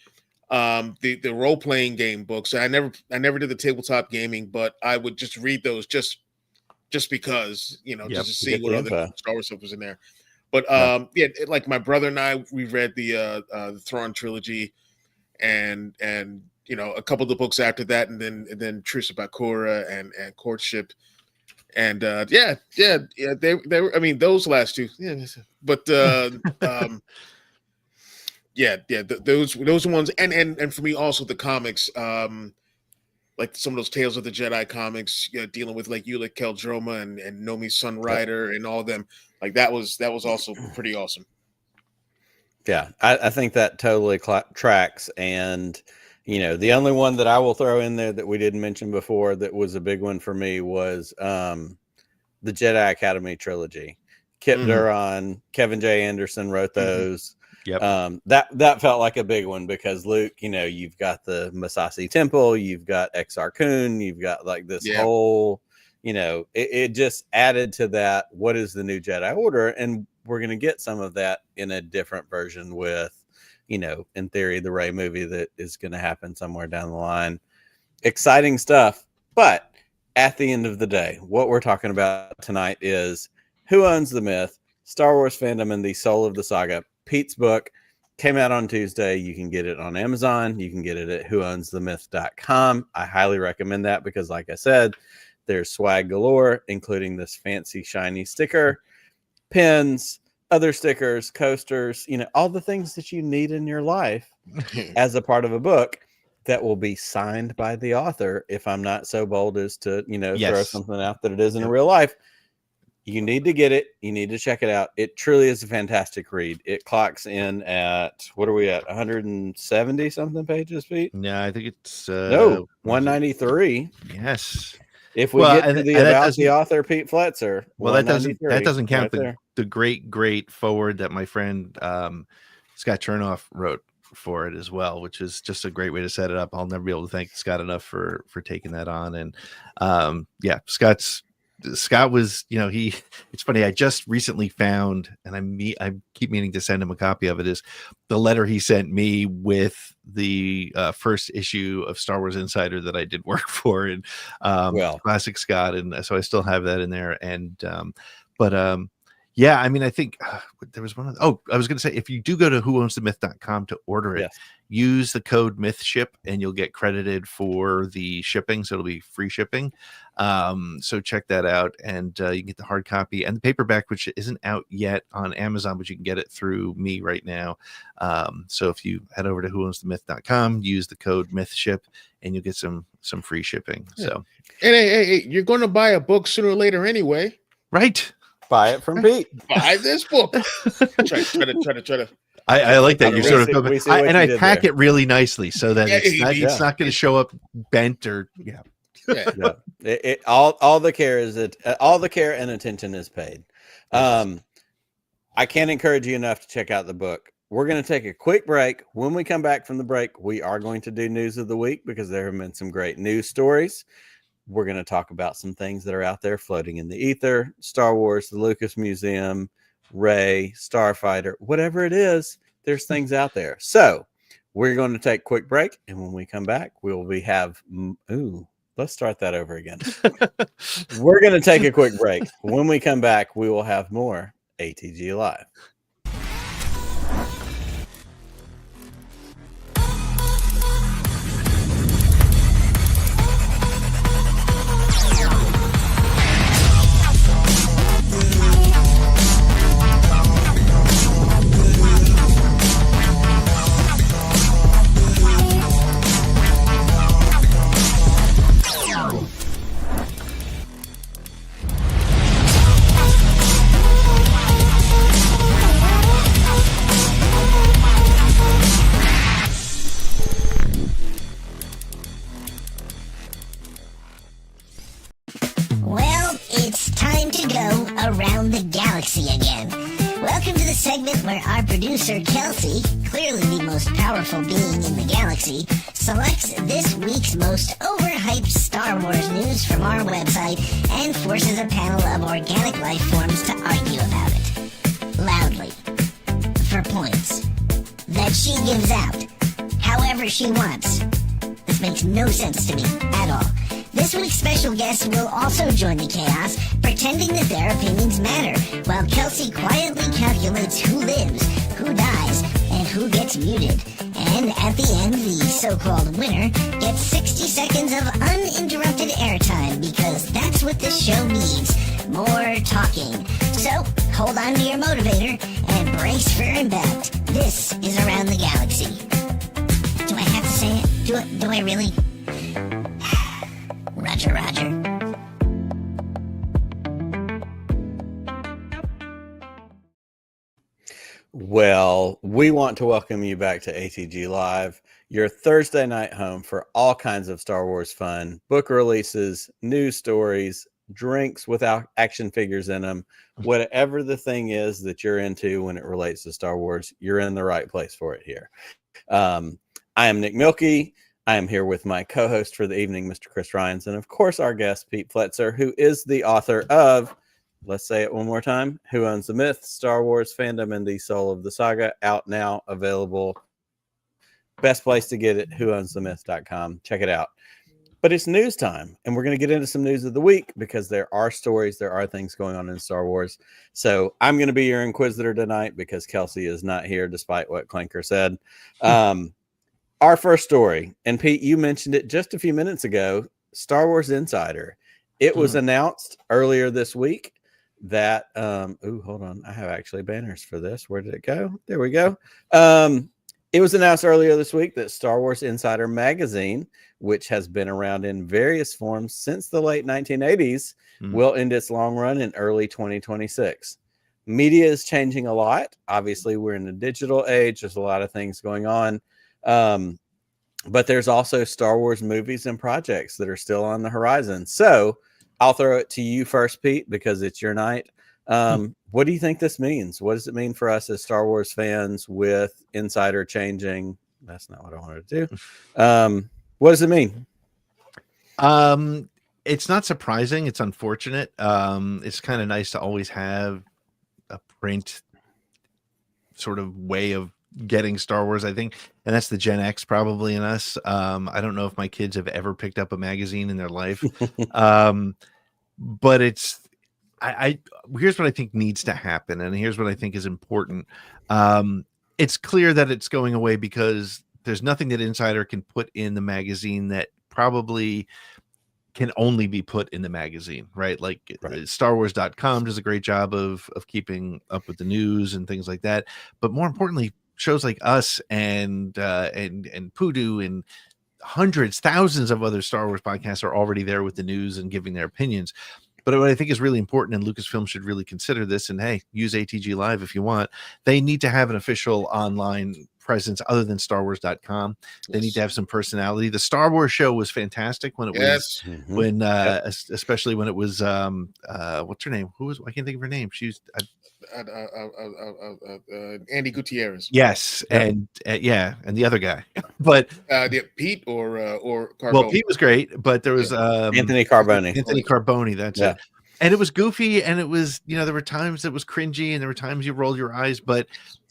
the role-playing game books. I never did the tabletop gaming, but I would just read those just because just to see what other Star Wars stuff was in there. But like my brother and I, we read the Thrawn trilogy and a couple of the books after that, and then Truce at Bakura and Courtship. And they were, I mean, those last two, but those ones, and for me also the comics, like some of those Tales of the Jedi comics, dealing with like Ulick Qel-Droma and Nomi Sunrider and all of them, like that was also pretty awesome. Yeah, I think that totally tracks. And the only one that I will throw in there that we didn't mention before that was a big one for me was the Jedi Academy trilogy. Kip Duran, Kevin J. Anderson wrote those. Yep. That felt like a big one because Luke, you've got the Masasi Temple, you've got Exar Kun, you've got like this whole, it just added to that. What is the new Jedi Order? And we're going to get some of that in a different version with, in theory, the Rey movie that is going to happen somewhere down the line. Exciting stuff. But at the end of the day, what we're talking about tonight is Who Owns the Myth, Star Wars Fandom and the Soul of the Saga. Pete's book came out on Tuesday. You can get it on Amazon. You can get it at whoownsthemyth.com. I highly recommend that because, like I said, there's swag galore, including this fancy, shiny sticker, pins, other stickers, coasters, all the things that you need in your life as a part of a book that will be signed by the author. If I'm not so bold as to, throw something out that it is in real life, you need to get it. You need to check it out. It truly is a fantastic read. It clocks in at, what are we at? 170 something pages, Pete? Yeah, I think it's 193. Yes. If we get to the about the author Pete Fletzer. Well, that doesn't count the great forward that my friend Scott Chernoff wrote for it as well, which is just a great way to set it up. I'll never be able to thank Scott enough for taking that on. And Scott was, it's funny. I just recently found, and I keep meaning to send him a copy of it, is the letter he sent me with the first issue of Star Wars Insider that I did work for, and classic Scott. And so I still have that in there. And, I mean, I think there was one of I was going to say, if you do go to whoownsthemyth.com to order it, use the code MythShip and you'll get credited for the shipping. So it'll be free shipping. So check that out, and you can get the hard copy and the paperback, which isn't out yet on Amazon, but you can get it through me right now. So if you head over to whoownsthemyth.com, use the code MythShip and you'll get some free shipping. Yeah. So, and hey, you're going to buy a book sooner or later anyway, right? Buy it from Pete. Buy this book. try to. I like that. You sort of, I pack it really nicely so that it's not going to show up bent or all the care and attention is paid. I can't encourage you enough to check out the book. We're going to take a quick break. When we come back from the break, we are going to do news of the week because there have been some great news stories. We're going to talk about some things that are out there floating in the ether. Star Wars, the Lucas Museum, Rey, Starfighter, whatever it is, there's things out there. So we're going to take a quick break. And when we come back, let's start that over again. We're going to take a quick break. When we come back, we will have more ATG Live. around the galaxy again. Welcome to the segment where our producer, Kelsey, clearly the most powerful being in the galaxy, selects this week's most overhyped Star Wars news from our website and forces a panel of organic life forms to argue about it. Loudly. For points. That she gives out. However she wants. This makes no sense to me at all. This week's special guest will also join the chaos, pretending that their opinions matter, while Kelsey quietly calculates who lives, who dies, and who gets muted. And at the end, the so-called winner gets 60 seconds of uninterrupted airtime, because that's what this show needs. More talking. So, hold on to your motivator and brace for impact. This is Around the Galaxy. Do I have to say it? Do I really? Roger, Roger. Well, we want to welcome you back to ATG Live, your Thursday night home for all kinds of Star Wars fun, book releases, news stories, drinks without action figures in them. Whatever the thing is that you're into when it relates to Star Wars, you're in the right place for it here. I am Nick Milkey. I am here with my co-host for the evening, Mr. Chris Ryans, and of course our guest, Pete Fletzer, who is the author of, let's say it one more time, Who Owns the Myth? Star Wars Fandom and the Soul of the Saga, out now, available. Best place to get it, whoownsthemyth.com. Check it out. But it's news time, and we're going to get into some news of the week because there are stories, there are things going on in Star Wars. So I'm going to be your inquisitor tonight because Kelsey is not here, despite what Clanker said. Our first story, and Pete, you mentioned it just a few minutes ago, Star Wars Insider. It was announced earlier this week that, hold on, I have actually banners for this. Where did it go? There we go. It was announced earlier this week that Star Wars Insider magazine, which has been around in various forms since the late 1980s, will end its long run in early 2026. Media is changing a lot. Obviously, we're in a digital age. There's a lot of things going on. But there's also Star Wars movies and projects that are still on the horizon. So I'll throw it to you first, Pete, because it's your night. What do you think this means? What does it mean for us as Star Wars fans with Insider changing? That's not what I wanted to do. What does it mean? It's not surprising. It's unfortunate. It's kind of nice to always have a print sort of way of getting Star Wars, I think, and that's the Gen X probably in us. I don't know if my kids have ever picked up a magazine in their life, but it's here's what I think needs to happen, and here's what I think is important. It's clear that it's going away because there's nothing that Insider can put in the magazine that probably can only be put in the magazine, right? Like StarWars.com does a great job of keeping up with the news and things like that, but more importantly, shows like us and Poodoo and hundreds, thousands of other Star Wars podcasts are already there with the news and giving their opinions. But what I think is really important, and Lucasfilm should really consider this, and hey, use ATG Live if you want, they need to have an official online presence other than StarWars.com. They need to have some personality. The Star Wars show was fantastic when it was when especially when it was what's her name? I can't think of her name. She's Andy Gutierrez. Yes, and and the other guy, but Pete or Carbone. Well, Pete was great, but there was Anthony Carboni. Anthony Carboni, that's it. And it was goofy, and it was, there were times it was cringy, and there were times you rolled your eyes, but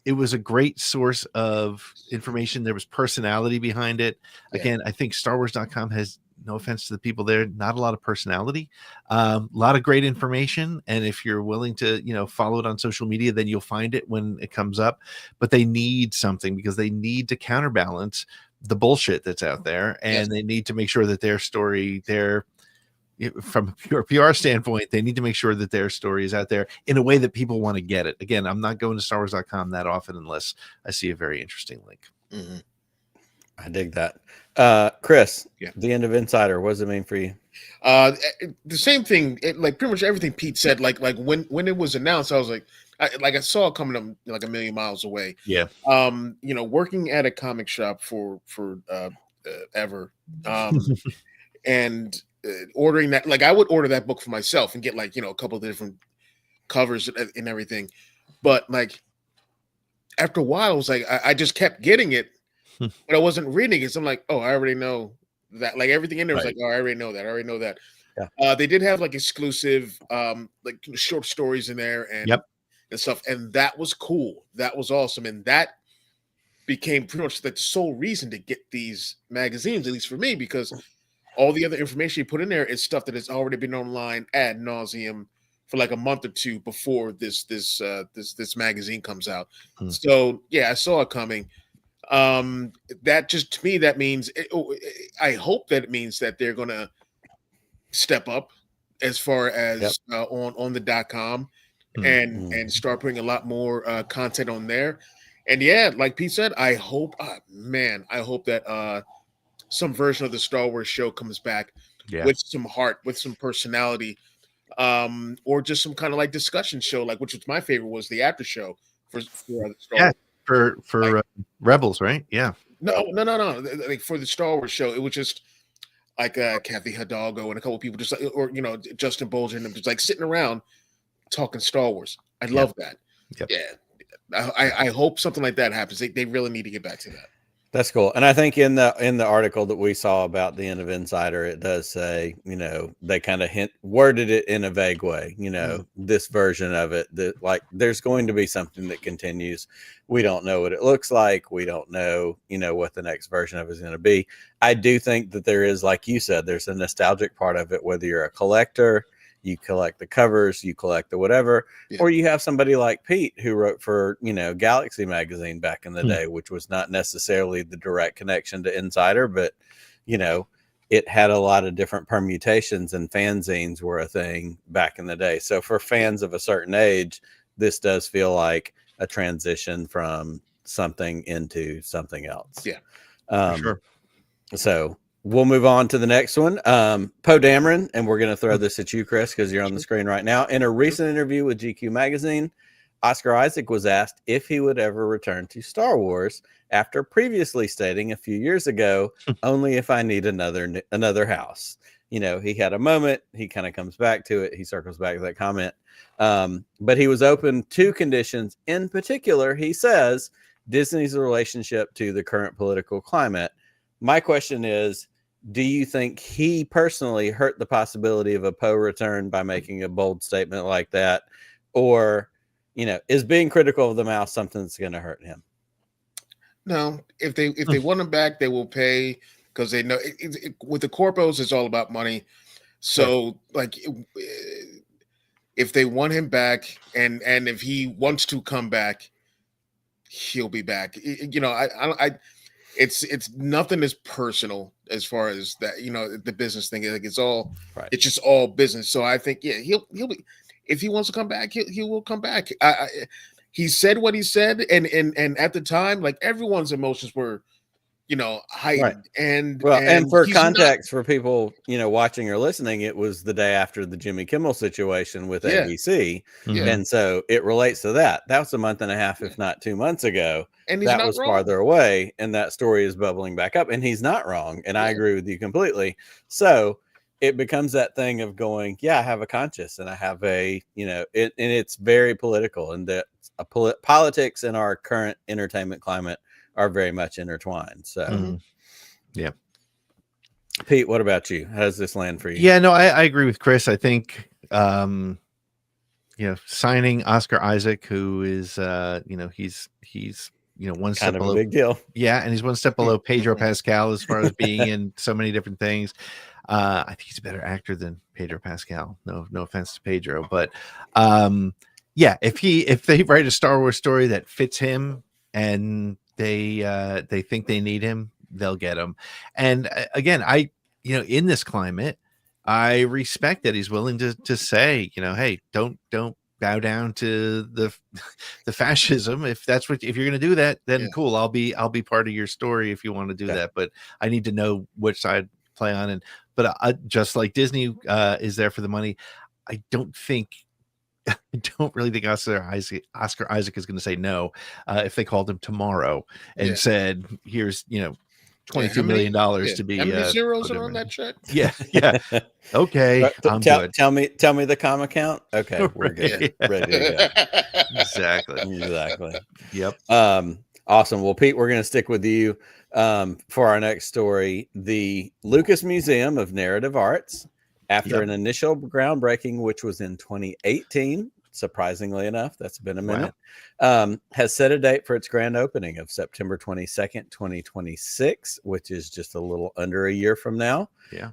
it was a great source of information. There was personality behind it. Again, I think StarWars.com has, no offense to the people there, not a lot of personality, a lot of great information. And if you're willing to, follow it on social media, then you'll find it when it comes up. But they need something because they need to counterbalance the bullshit that's out there. And they need to make sure that their story, from a pure PR standpoint, they need to make sure that their story is out there in a way that people want to get it. Again, I'm not going to StarWars.com that often unless I see a very interesting link. I dig that. Chris, the end of Insider, what does it mean for you? The same thing, like pretty much everything Pete said. Like when it was announced, I was like I saw it coming up like a million miles away. Yeah. Working at a comic shop for ever, and ordering that, like I would order that book for myself and get like a couple of different covers and everything. But like after a while, I was like, I just kept getting it, but I wasn't reading it. So I'm like, oh, I already know that. Like everything in there was like, oh, I already know that. I already know that. Yeah. They did have like exclusive like short stories in there and stuff, and that was cool. That was awesome, and that became pretty much like the sole reason to get these magazines, at least for me, because all the other information you put in there is stuff that has already been online ad nauseum for like a month or two before this magazine comes out. So yeah, I saw it coming. That just, to me, that means I hope that it means that they're gonna step up as far as on the .com and start putting a lot more content on there. And yeah, like Pete said, I hope, I hope that some version of the Star Wars show comes back with some heart, with some personality, or just some kind of like discussion show, like, which was my favorite, was the after show for the Star Wars. for like, Rebels, right? Yeah. No. Like for the Star Wars show, it was just like Kathy Hidalgo and a couple of people, just like, or Justin Bolger and them, just like sitting around talking Star Wars. I love that. Yeah. I hope something like that happens. They really need to get back to that. That's cool. And I think in the article that we saw about the end of Insider, it does say, they kind of worded it in a vague way, this version of it, that like there's going to be something that continues. We don't know what it looks like. We don't know, what the next version of it is going to be. I do think that there is, like you said, there's a nostalgic part of it, whether you're a collector, you collect the covers, you collect the whatever, or you have somebody like Pete who wrote for, Galaxy magazine back in the day, which was not necessarily the direct connection to Insider, but, it had a lot of different permutations, and fanzines were a thing back in the day. So for fans of a certain age, this does feel like a transition from something into something else. Yeah, for sure. So we'll move on to the next one. Poe Dameron, and we're going to throw this at you, Chris, because you're on the screen right now. In a recent interview with GQ Magazine, Oscar Isaac was asked if he would ever return to Star Wars, after previously stating a few years ago, only if I need another house. He had a moment. He kind of comes back to it. He circles back to that comment. But he was open to conditions. In particular, he says, Disney's relationship to the current political climate. My question is, do you think he personally hurt the possibility of a Poe return by making a bold statement like that? Or, is being critical of the mouse something that's going to hurt him? No, if they want him back, they will pay, because they know with the corpos, it's all about money. So like, if they want him back, and if he wants to come back, he'll be back. It's nothing is personal as far as that, the business thing. Like it's just all business. So I think, he'll be, if he wants to come back, he will come back. He said what he said, and at the time, like everyone's emotions were, heightened. And for context, for people, watching or listening, it was the day after the Jimmy Kimmel situation with ABC. And so it relates to that. That was a month and a half, if not 2 months ago. And he's that was wrong. Farther away, and that story is bubbling back up, and he's not wrong. And I agree with you completely. So it becomes that thing of going, I have a conscience, and I have a, and it's very political, and that politics in our current entertainment climate are very much intertwined. So, Pete, what about you? How does this land for you? Yeah, no, I agree with Chris. I think, signing Oscar Isaac, who is, he's one step below, a big deal. Yeah, and he's one step below Pedro Pascal as far as being in so many different things. I think he's a better actor than Pedro Pascal. No offense to Pedro, but if they write a Star Wars story that fits him, and they think they need him, they'll get him. And again, in this climate, I respect that he's willing to say, hey, don't bow down to the fascism. If you're going to do that, then cool. I'll be part of your story if you want to do that. But I need to know which side play on. But just like Disney is there for the money, I don't really think Oscar Isaac is going to say no if they called him tomorrow and said, here's $22 million to be. How many zeros put are in on there. that check? Yeah, yeah. Okay, I'm good. Tell me the comma count. Okay, we're good. Yeah. Ready to go. Exactly. Exactly. Yep. Awesome. Well, Pete, we're going to stick with you for our next story. The Lucas Museum of Narrative Arts, after an initial groundbreaking, which was in 2018, surprisingly enough, that's been a minute, has set a date for its grand opening of September 22nd, 2026, which is just a little under a year from now. Yeah.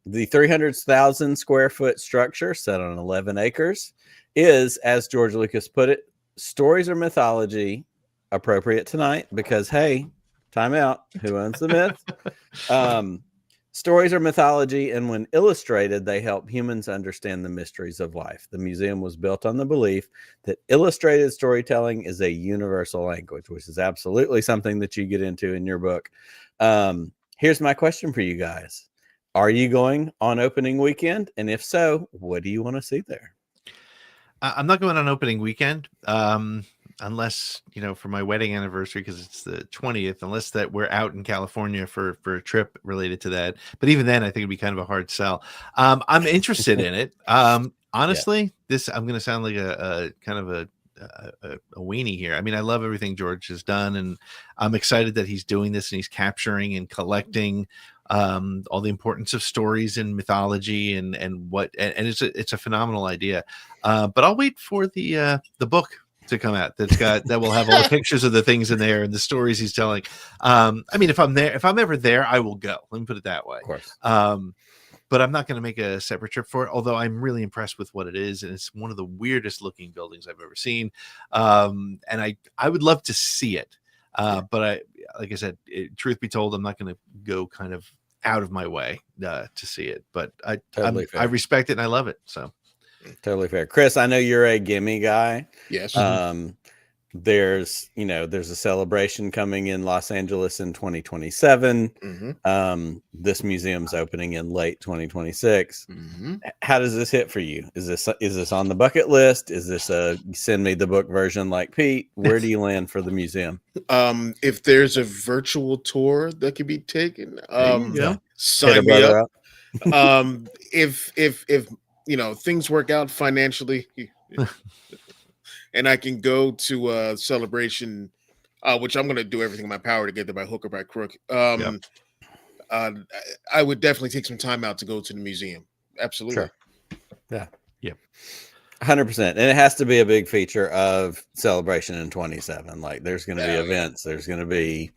The 300,000 square foot structure set on 11 acres is, as George Lucas put it, stories or mythology appropriate tonight because, hey, time out. Who owns the myth? Stories are mythology, and when illustrated, they help humans understand the mysteries of life. The museum was built on the belief that illustrated storytelling is a universal language, which is absolutely something that you get into in your book. Here's my question for you guys. Are you going on opening weekend? And if so, what do you want to see there? I'm not going on opening weekend. Unless, for my wedding anniversary, because it's the 20th, unless that we're out in California for a trip related to that. But even then, I think it'd be kind of a hard sell. I'm interested in it. Honestly, I'm going to sound like a kind of a weenie here. I mean, I love everything George has done, and I'm excited that he's doing this and he's capturing and collecting all the importance of stories and mythology and it's a phenomenal idea. But I'll wait for the book to come out that will have all the pictures of the things in there and the stories he's telling. I mean, if I'm ever there, I will go. Let me put it that way. Of course. But I'm not going to make a separate trip for it, although I'm really impressed with what it is. And it's one of the weirdest looking buildings I've ever seen. And I would love to see it. But like I said, truth be told, I'm not going to go kind of out of my way to see it, but I respect it and I love it. So. Totally fair. Chris, I know you're a gimme guy. Yes. There's a celebration coming in Los Angeles in 2027. Mm-hmm. This museum's opening in late 2026. Mm-hmm. How does this hit for you? Is this on the bucket list? Is this a send me the book version like Pete? Where do you land for the museum? If there's a virtual tour that could be taken, sign Hit a me brother up. If things work out financially and I can go to a celebration, which I'm going to do everything in my power to get there by hook or by crook. I would definitely take some time out to go to the museum. Absolutely. Sure. Yeah. Yep. 100%. And it has to be a big feature of celebration in 27. Like there's going to be events. There's going to be,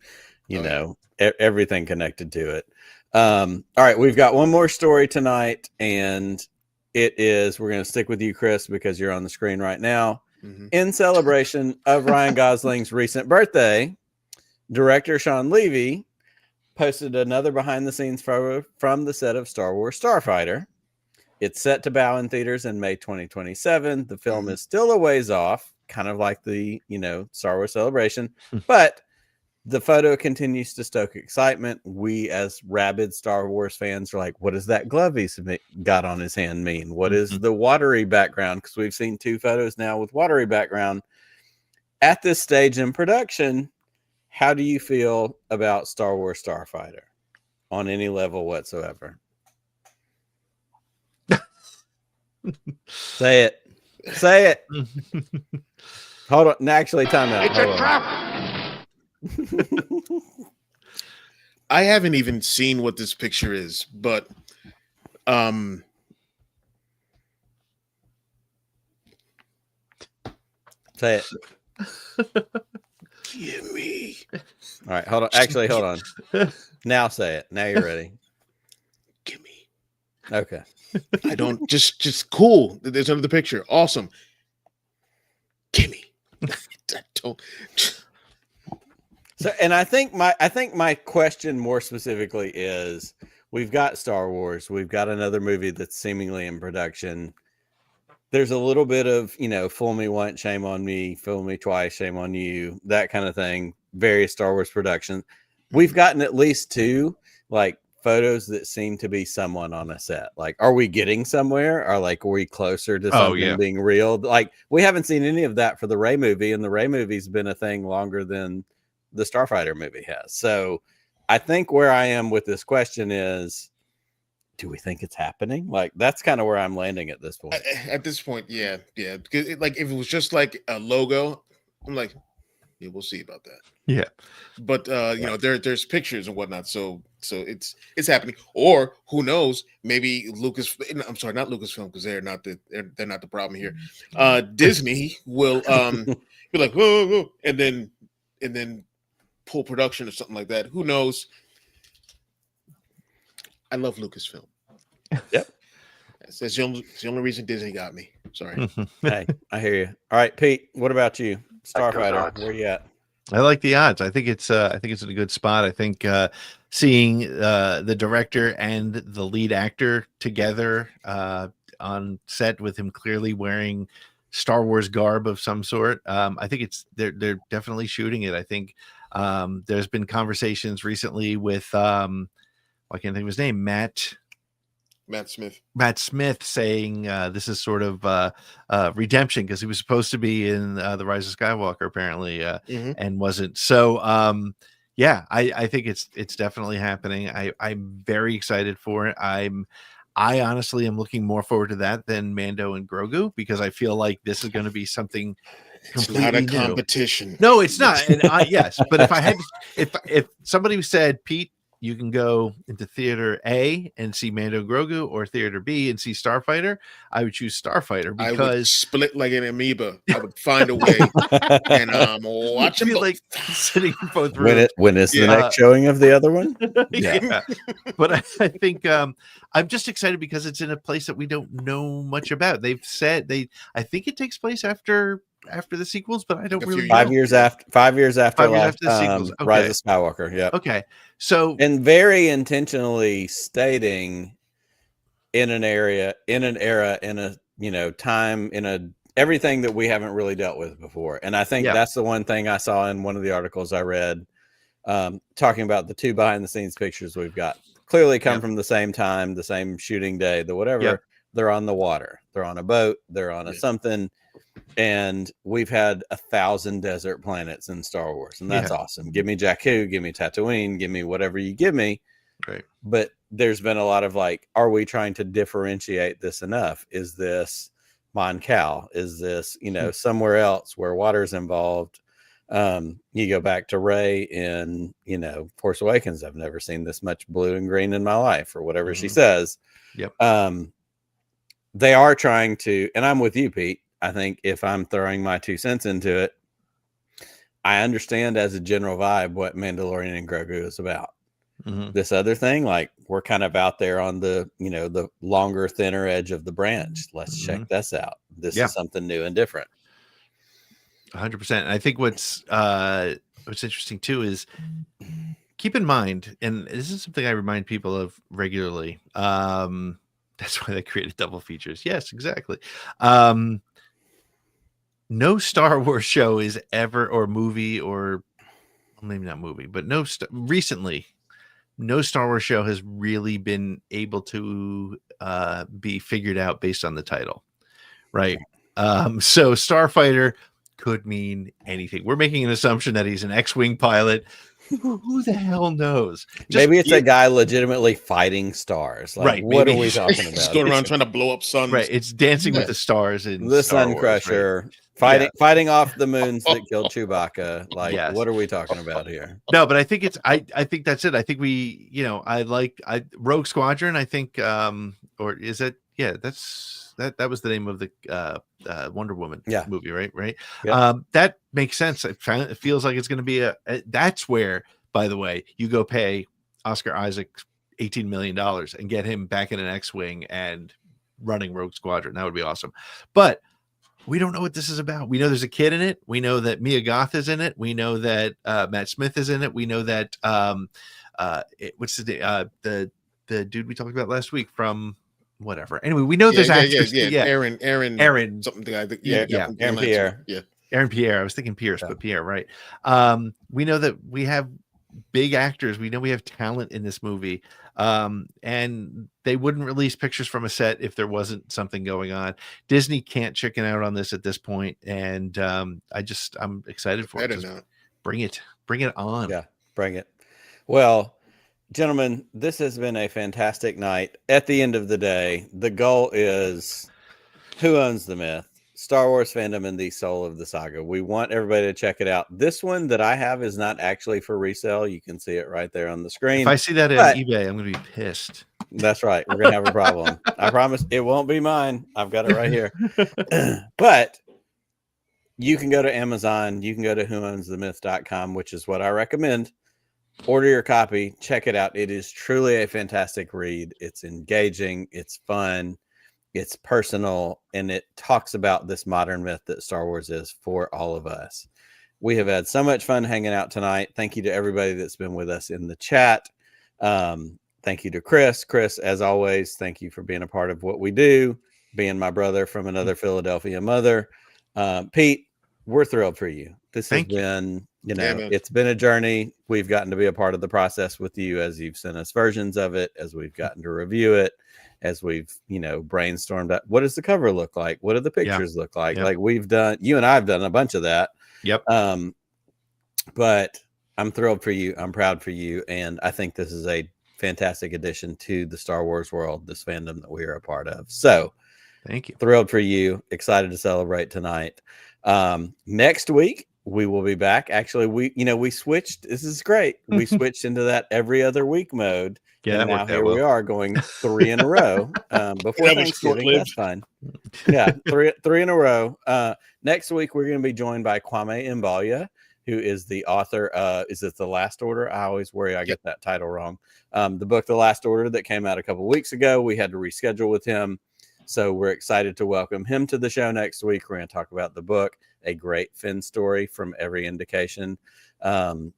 everything connected to it. All right. We've got one more story tonight, and we're going to stick with you, Chris, because you're on the screen right now. Mm-hmm. In celebration of Ryan Gosling's recent birthday, director Sean Levy posted another behind-the-scenes photo from the set of Star Wars Starfighter. It's set to bow in theaters in May 2027. The film is still a ways off, kind of like the, Star Wars Celebration, but the photo continues to stoke excitement. We, as rabid Star Wars fans, are like, what does that glove he's got on his hand mean? What is the watery background? Because we've seen 2 photos now with watery background. At this stage in production, how do you feel about Star Wars Starfighter on any level whatsoever? Say it. Hold on. Actually, time out. It's a trap. I haven't even seen what this picture is, but say it. Gimme. All right, hold on. Actually, hold on. Now say it. Now you're ready. Gimme. Okay. I don't just cool. There's another picture. Awesome. Gimme. I don't. So, and I think my question more specifically is, we've got Star Wars, we've got another movie that's seemingly in production. There's a little bit of, fool me once, shame on me, fool me twice, shame on you, that kind of thing. Various Star Wars productions. We've gotten at least 2 photos that seem to be someone on a set. Like, are we getting somewhere? Or are we closer to something being real? Like, we haven't seen any of that for the Rey movie, and the Rey movie's been a thing longer than the Starfighter movie has. So I think where I am with this question is, do we think it's happening? Like, that's kind of where I'm landing at this point. At this point, yeah. Because like if it was just like a logo, I'm like, yeah, we'll see about that. Yeah. But you know, there's pictures and whatnot, so it's happening. Or who knows? Maybe I'm sorry, not Lucasfilm, because they're not the problem here. Disney will be like, whoa, whoa, and then pull production or something like that. Who knows? I love Lucasfilm. Yep. That's the only reason Disney got me. Sorry. Hey, I hear you. All right, Pete, what about you? Starfighter, where you at? I like the odds. I think it's in a good spot. I think seeing the director and the lead actor together on set with him clearly wearing Star Wars garb of some sort. I think they're definitely shooting it. I think there's been conversations recently with I can't think of his name, Matt Smith saying this is sort of redemption, because he was supposed to be in The Rise of Skywalker apparently and wasn't. So yeah, I think it's definitely happening. I'm very excited for it. I honestly am looking more forward to that than Mando and Grogu, because I feel like this is going to be something completely not a new. competition. No, it's not. And yes, but if I had, if somebody said, Pete, you can go into theater A and see Mando Grogu, or theater B and see Starfighter, I would choose Starfighter, because I would split like an amoeba. I would find a way and watch them like sitting in both rooms. When is the next showing of the other one? Yeah. But I think I'm just excited because it's in a place that we don't know much about. They've said I think it takes place after the sequels, but I don't really know. 5 years after the sequels. Okay. Rise of Skywalker. Yeah. Okay. So, and very intentionally stating in an era, in a time, in everything that we haven't really dealt with before. And I think that's the one thing I saw in one of the articles I read, talking about the two behind the scenes pictures we've got clearly come from the same time, the same shooting day, the whatever. Yep. They're on the water, they're on a boat, they're on a something. And we've had 1,000 desert planets in Star Wars, and that's awesome. Give me Jakku, give me Tatooine, give me whatever you give me. Right. But there's been a lot of like, are we trying to differentiate this enough? Is this Mon Cal? Is this, somewhere else where water's involved? You go back to Rey in, Force Awakens. I've never seen this much blue and green in my life, or whatever she says. Yep. They are trying to, and I'm with you, Pete. I think if I'm throwing my 2 cents into it, I understand as a general vibe what Mandalorian and Grogu is about. This other thing, like, we're kind of out there on the, the longer, thinner edge of the branch. Let's check this out. This is something new and different. 100%. I think what's interesting too is, keep in mind, and this is something I remind people of regularly. That's why they created double features. Yes, exactly. No Star Wars show is ever, or movie, or maybe not movie, but recently, no Star Wars show has really been able to be figured out based on the title, right? So Starfighter could mean anything. We're making an assumption that he's an X-Wing pilot. Who the hell knows? Maybe it's a guy legitimately fighting stars. Like, right. What are we talking about? Just going around trying to blow up suns. Right. It's Dancing with the Stars in the Star Sun Wars, Crusher. right? Fighting off the moons that killed Chewbacca. Like, what are we talking about here? No, but I think I think that's it. I think I Rogue Squadron. I think, or is it? Yeah, that was the name of the Wonder Woman movie, right? Right. Yeah. That makes sense. It feels like it's going to be that's where, by the way, you go pay Oscar Isaac $18 million and get him back in an X-Wing and running Rogue Squadron. That would be awesome. But we don't know what this is about. We know there's a kid in it. We know that Mia Goth is in it. We know that Matt Smith is in it. We know that what's the dude we talked about last week from whatever. Anyway, we know there's actors. Aaron, something. Aaron Pierre. Yeah, Aaron Pierre. I was thinking Pierce, but Pierre, right? We know that we have big actors. We know we have talent in this movie. And they wouldn't release pictures from a set if there wasn't something going on. Disney can't chicken out on this at this point, and I'm excited for it. Bring it on. Yeah, bring it. Well, gentlemen, this has been a fantastic night. At the end of the day, the goal is who owns the myth? Star Wars fandom and the soul of the saga. We want everybody to check it out. This one that I have is not actually for resale. You can see it right there on the screen. If I see that on eBay, I'm going to be pissed. That's right. We're going to have a problem. I promise it won't be mine. I've got it right here. But you can go to Amazon. You can go to whoownsthemyth.com, which is what I recommend. Order your copy. Check it out. It is truly a fantastic read. It's engaging. It's fun. It's personal, and it talks about this modern myth that Star Wars is for all of us. We have had so much fun hanging out tonight. Thank you to everybody that's been with us in the chat. Thank you to Chris. Chris, as always, thank you for being a part of what we do, being my brother from another Philadelphia mother. Pete, we're thrilled for you. This has been, it's been a journey. We've gotten to be a part of the process with you as you've sent us versions of it, as we've gotten to review it, as we've, brainstormed out what does the cover look like? What do the pictures look like? Like we've done, you and I have done a bunch of that. Yep. But I'm thrilled for you. I'm proud for you. And I think this is a fantastic addition to the Star Wars world, this fandom that we are a part of. So thank you. Thrilled for you. Excited to celebrate tonight. Next week, we will be back. Actually, we switched. This is great. We switched into that every other week mode. Yeah, and now here we are going 3 in a row. Before Thanksgiving, that's fine. Yeah, three in a row. Next week, we're going to be joined by Kwame Mbalya, who is the author. Is it The Last Order? I always worry I get that title wrong. The book, The Last Order, that came out a couple weeks ago. We had to reschedule with him. So we're excited to welcome him to the show next week. We're going to talk about the book, a great Finn story from every indication. Can't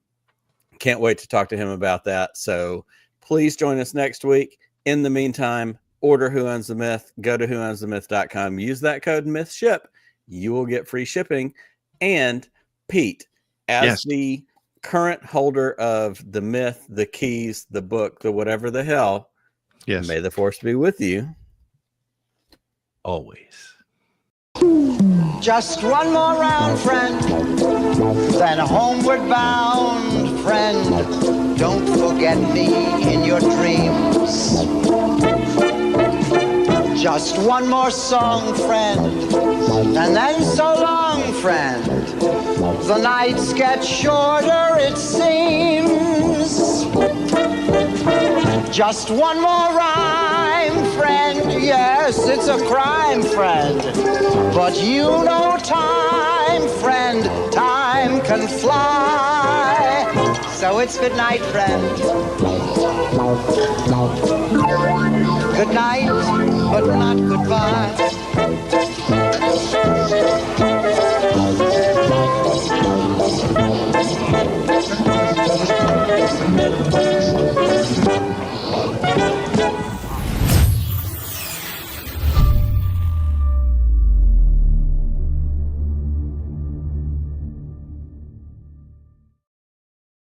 wait to talk to him about that. So please join us next week. In the meantime, order Who Owns the Myth. Go to whoownsthemyth.com. Use that code MYTHSHIP. You will get free shipping. And Pete, as the current holder of the myth, the keys, the book, the whatever the hell, may the force be with you. Always. Just one more round, friend, then homeward bound, friend. Don't forget me in your dreams. Just one more song, friend, and then so long, friend. The nights get shorter, it seems. Just one more rhyme, friend. Yes, it's a crime, friend. But you know time, friend. Time can fly. So it's good night, friend. Good night, but not goodbye.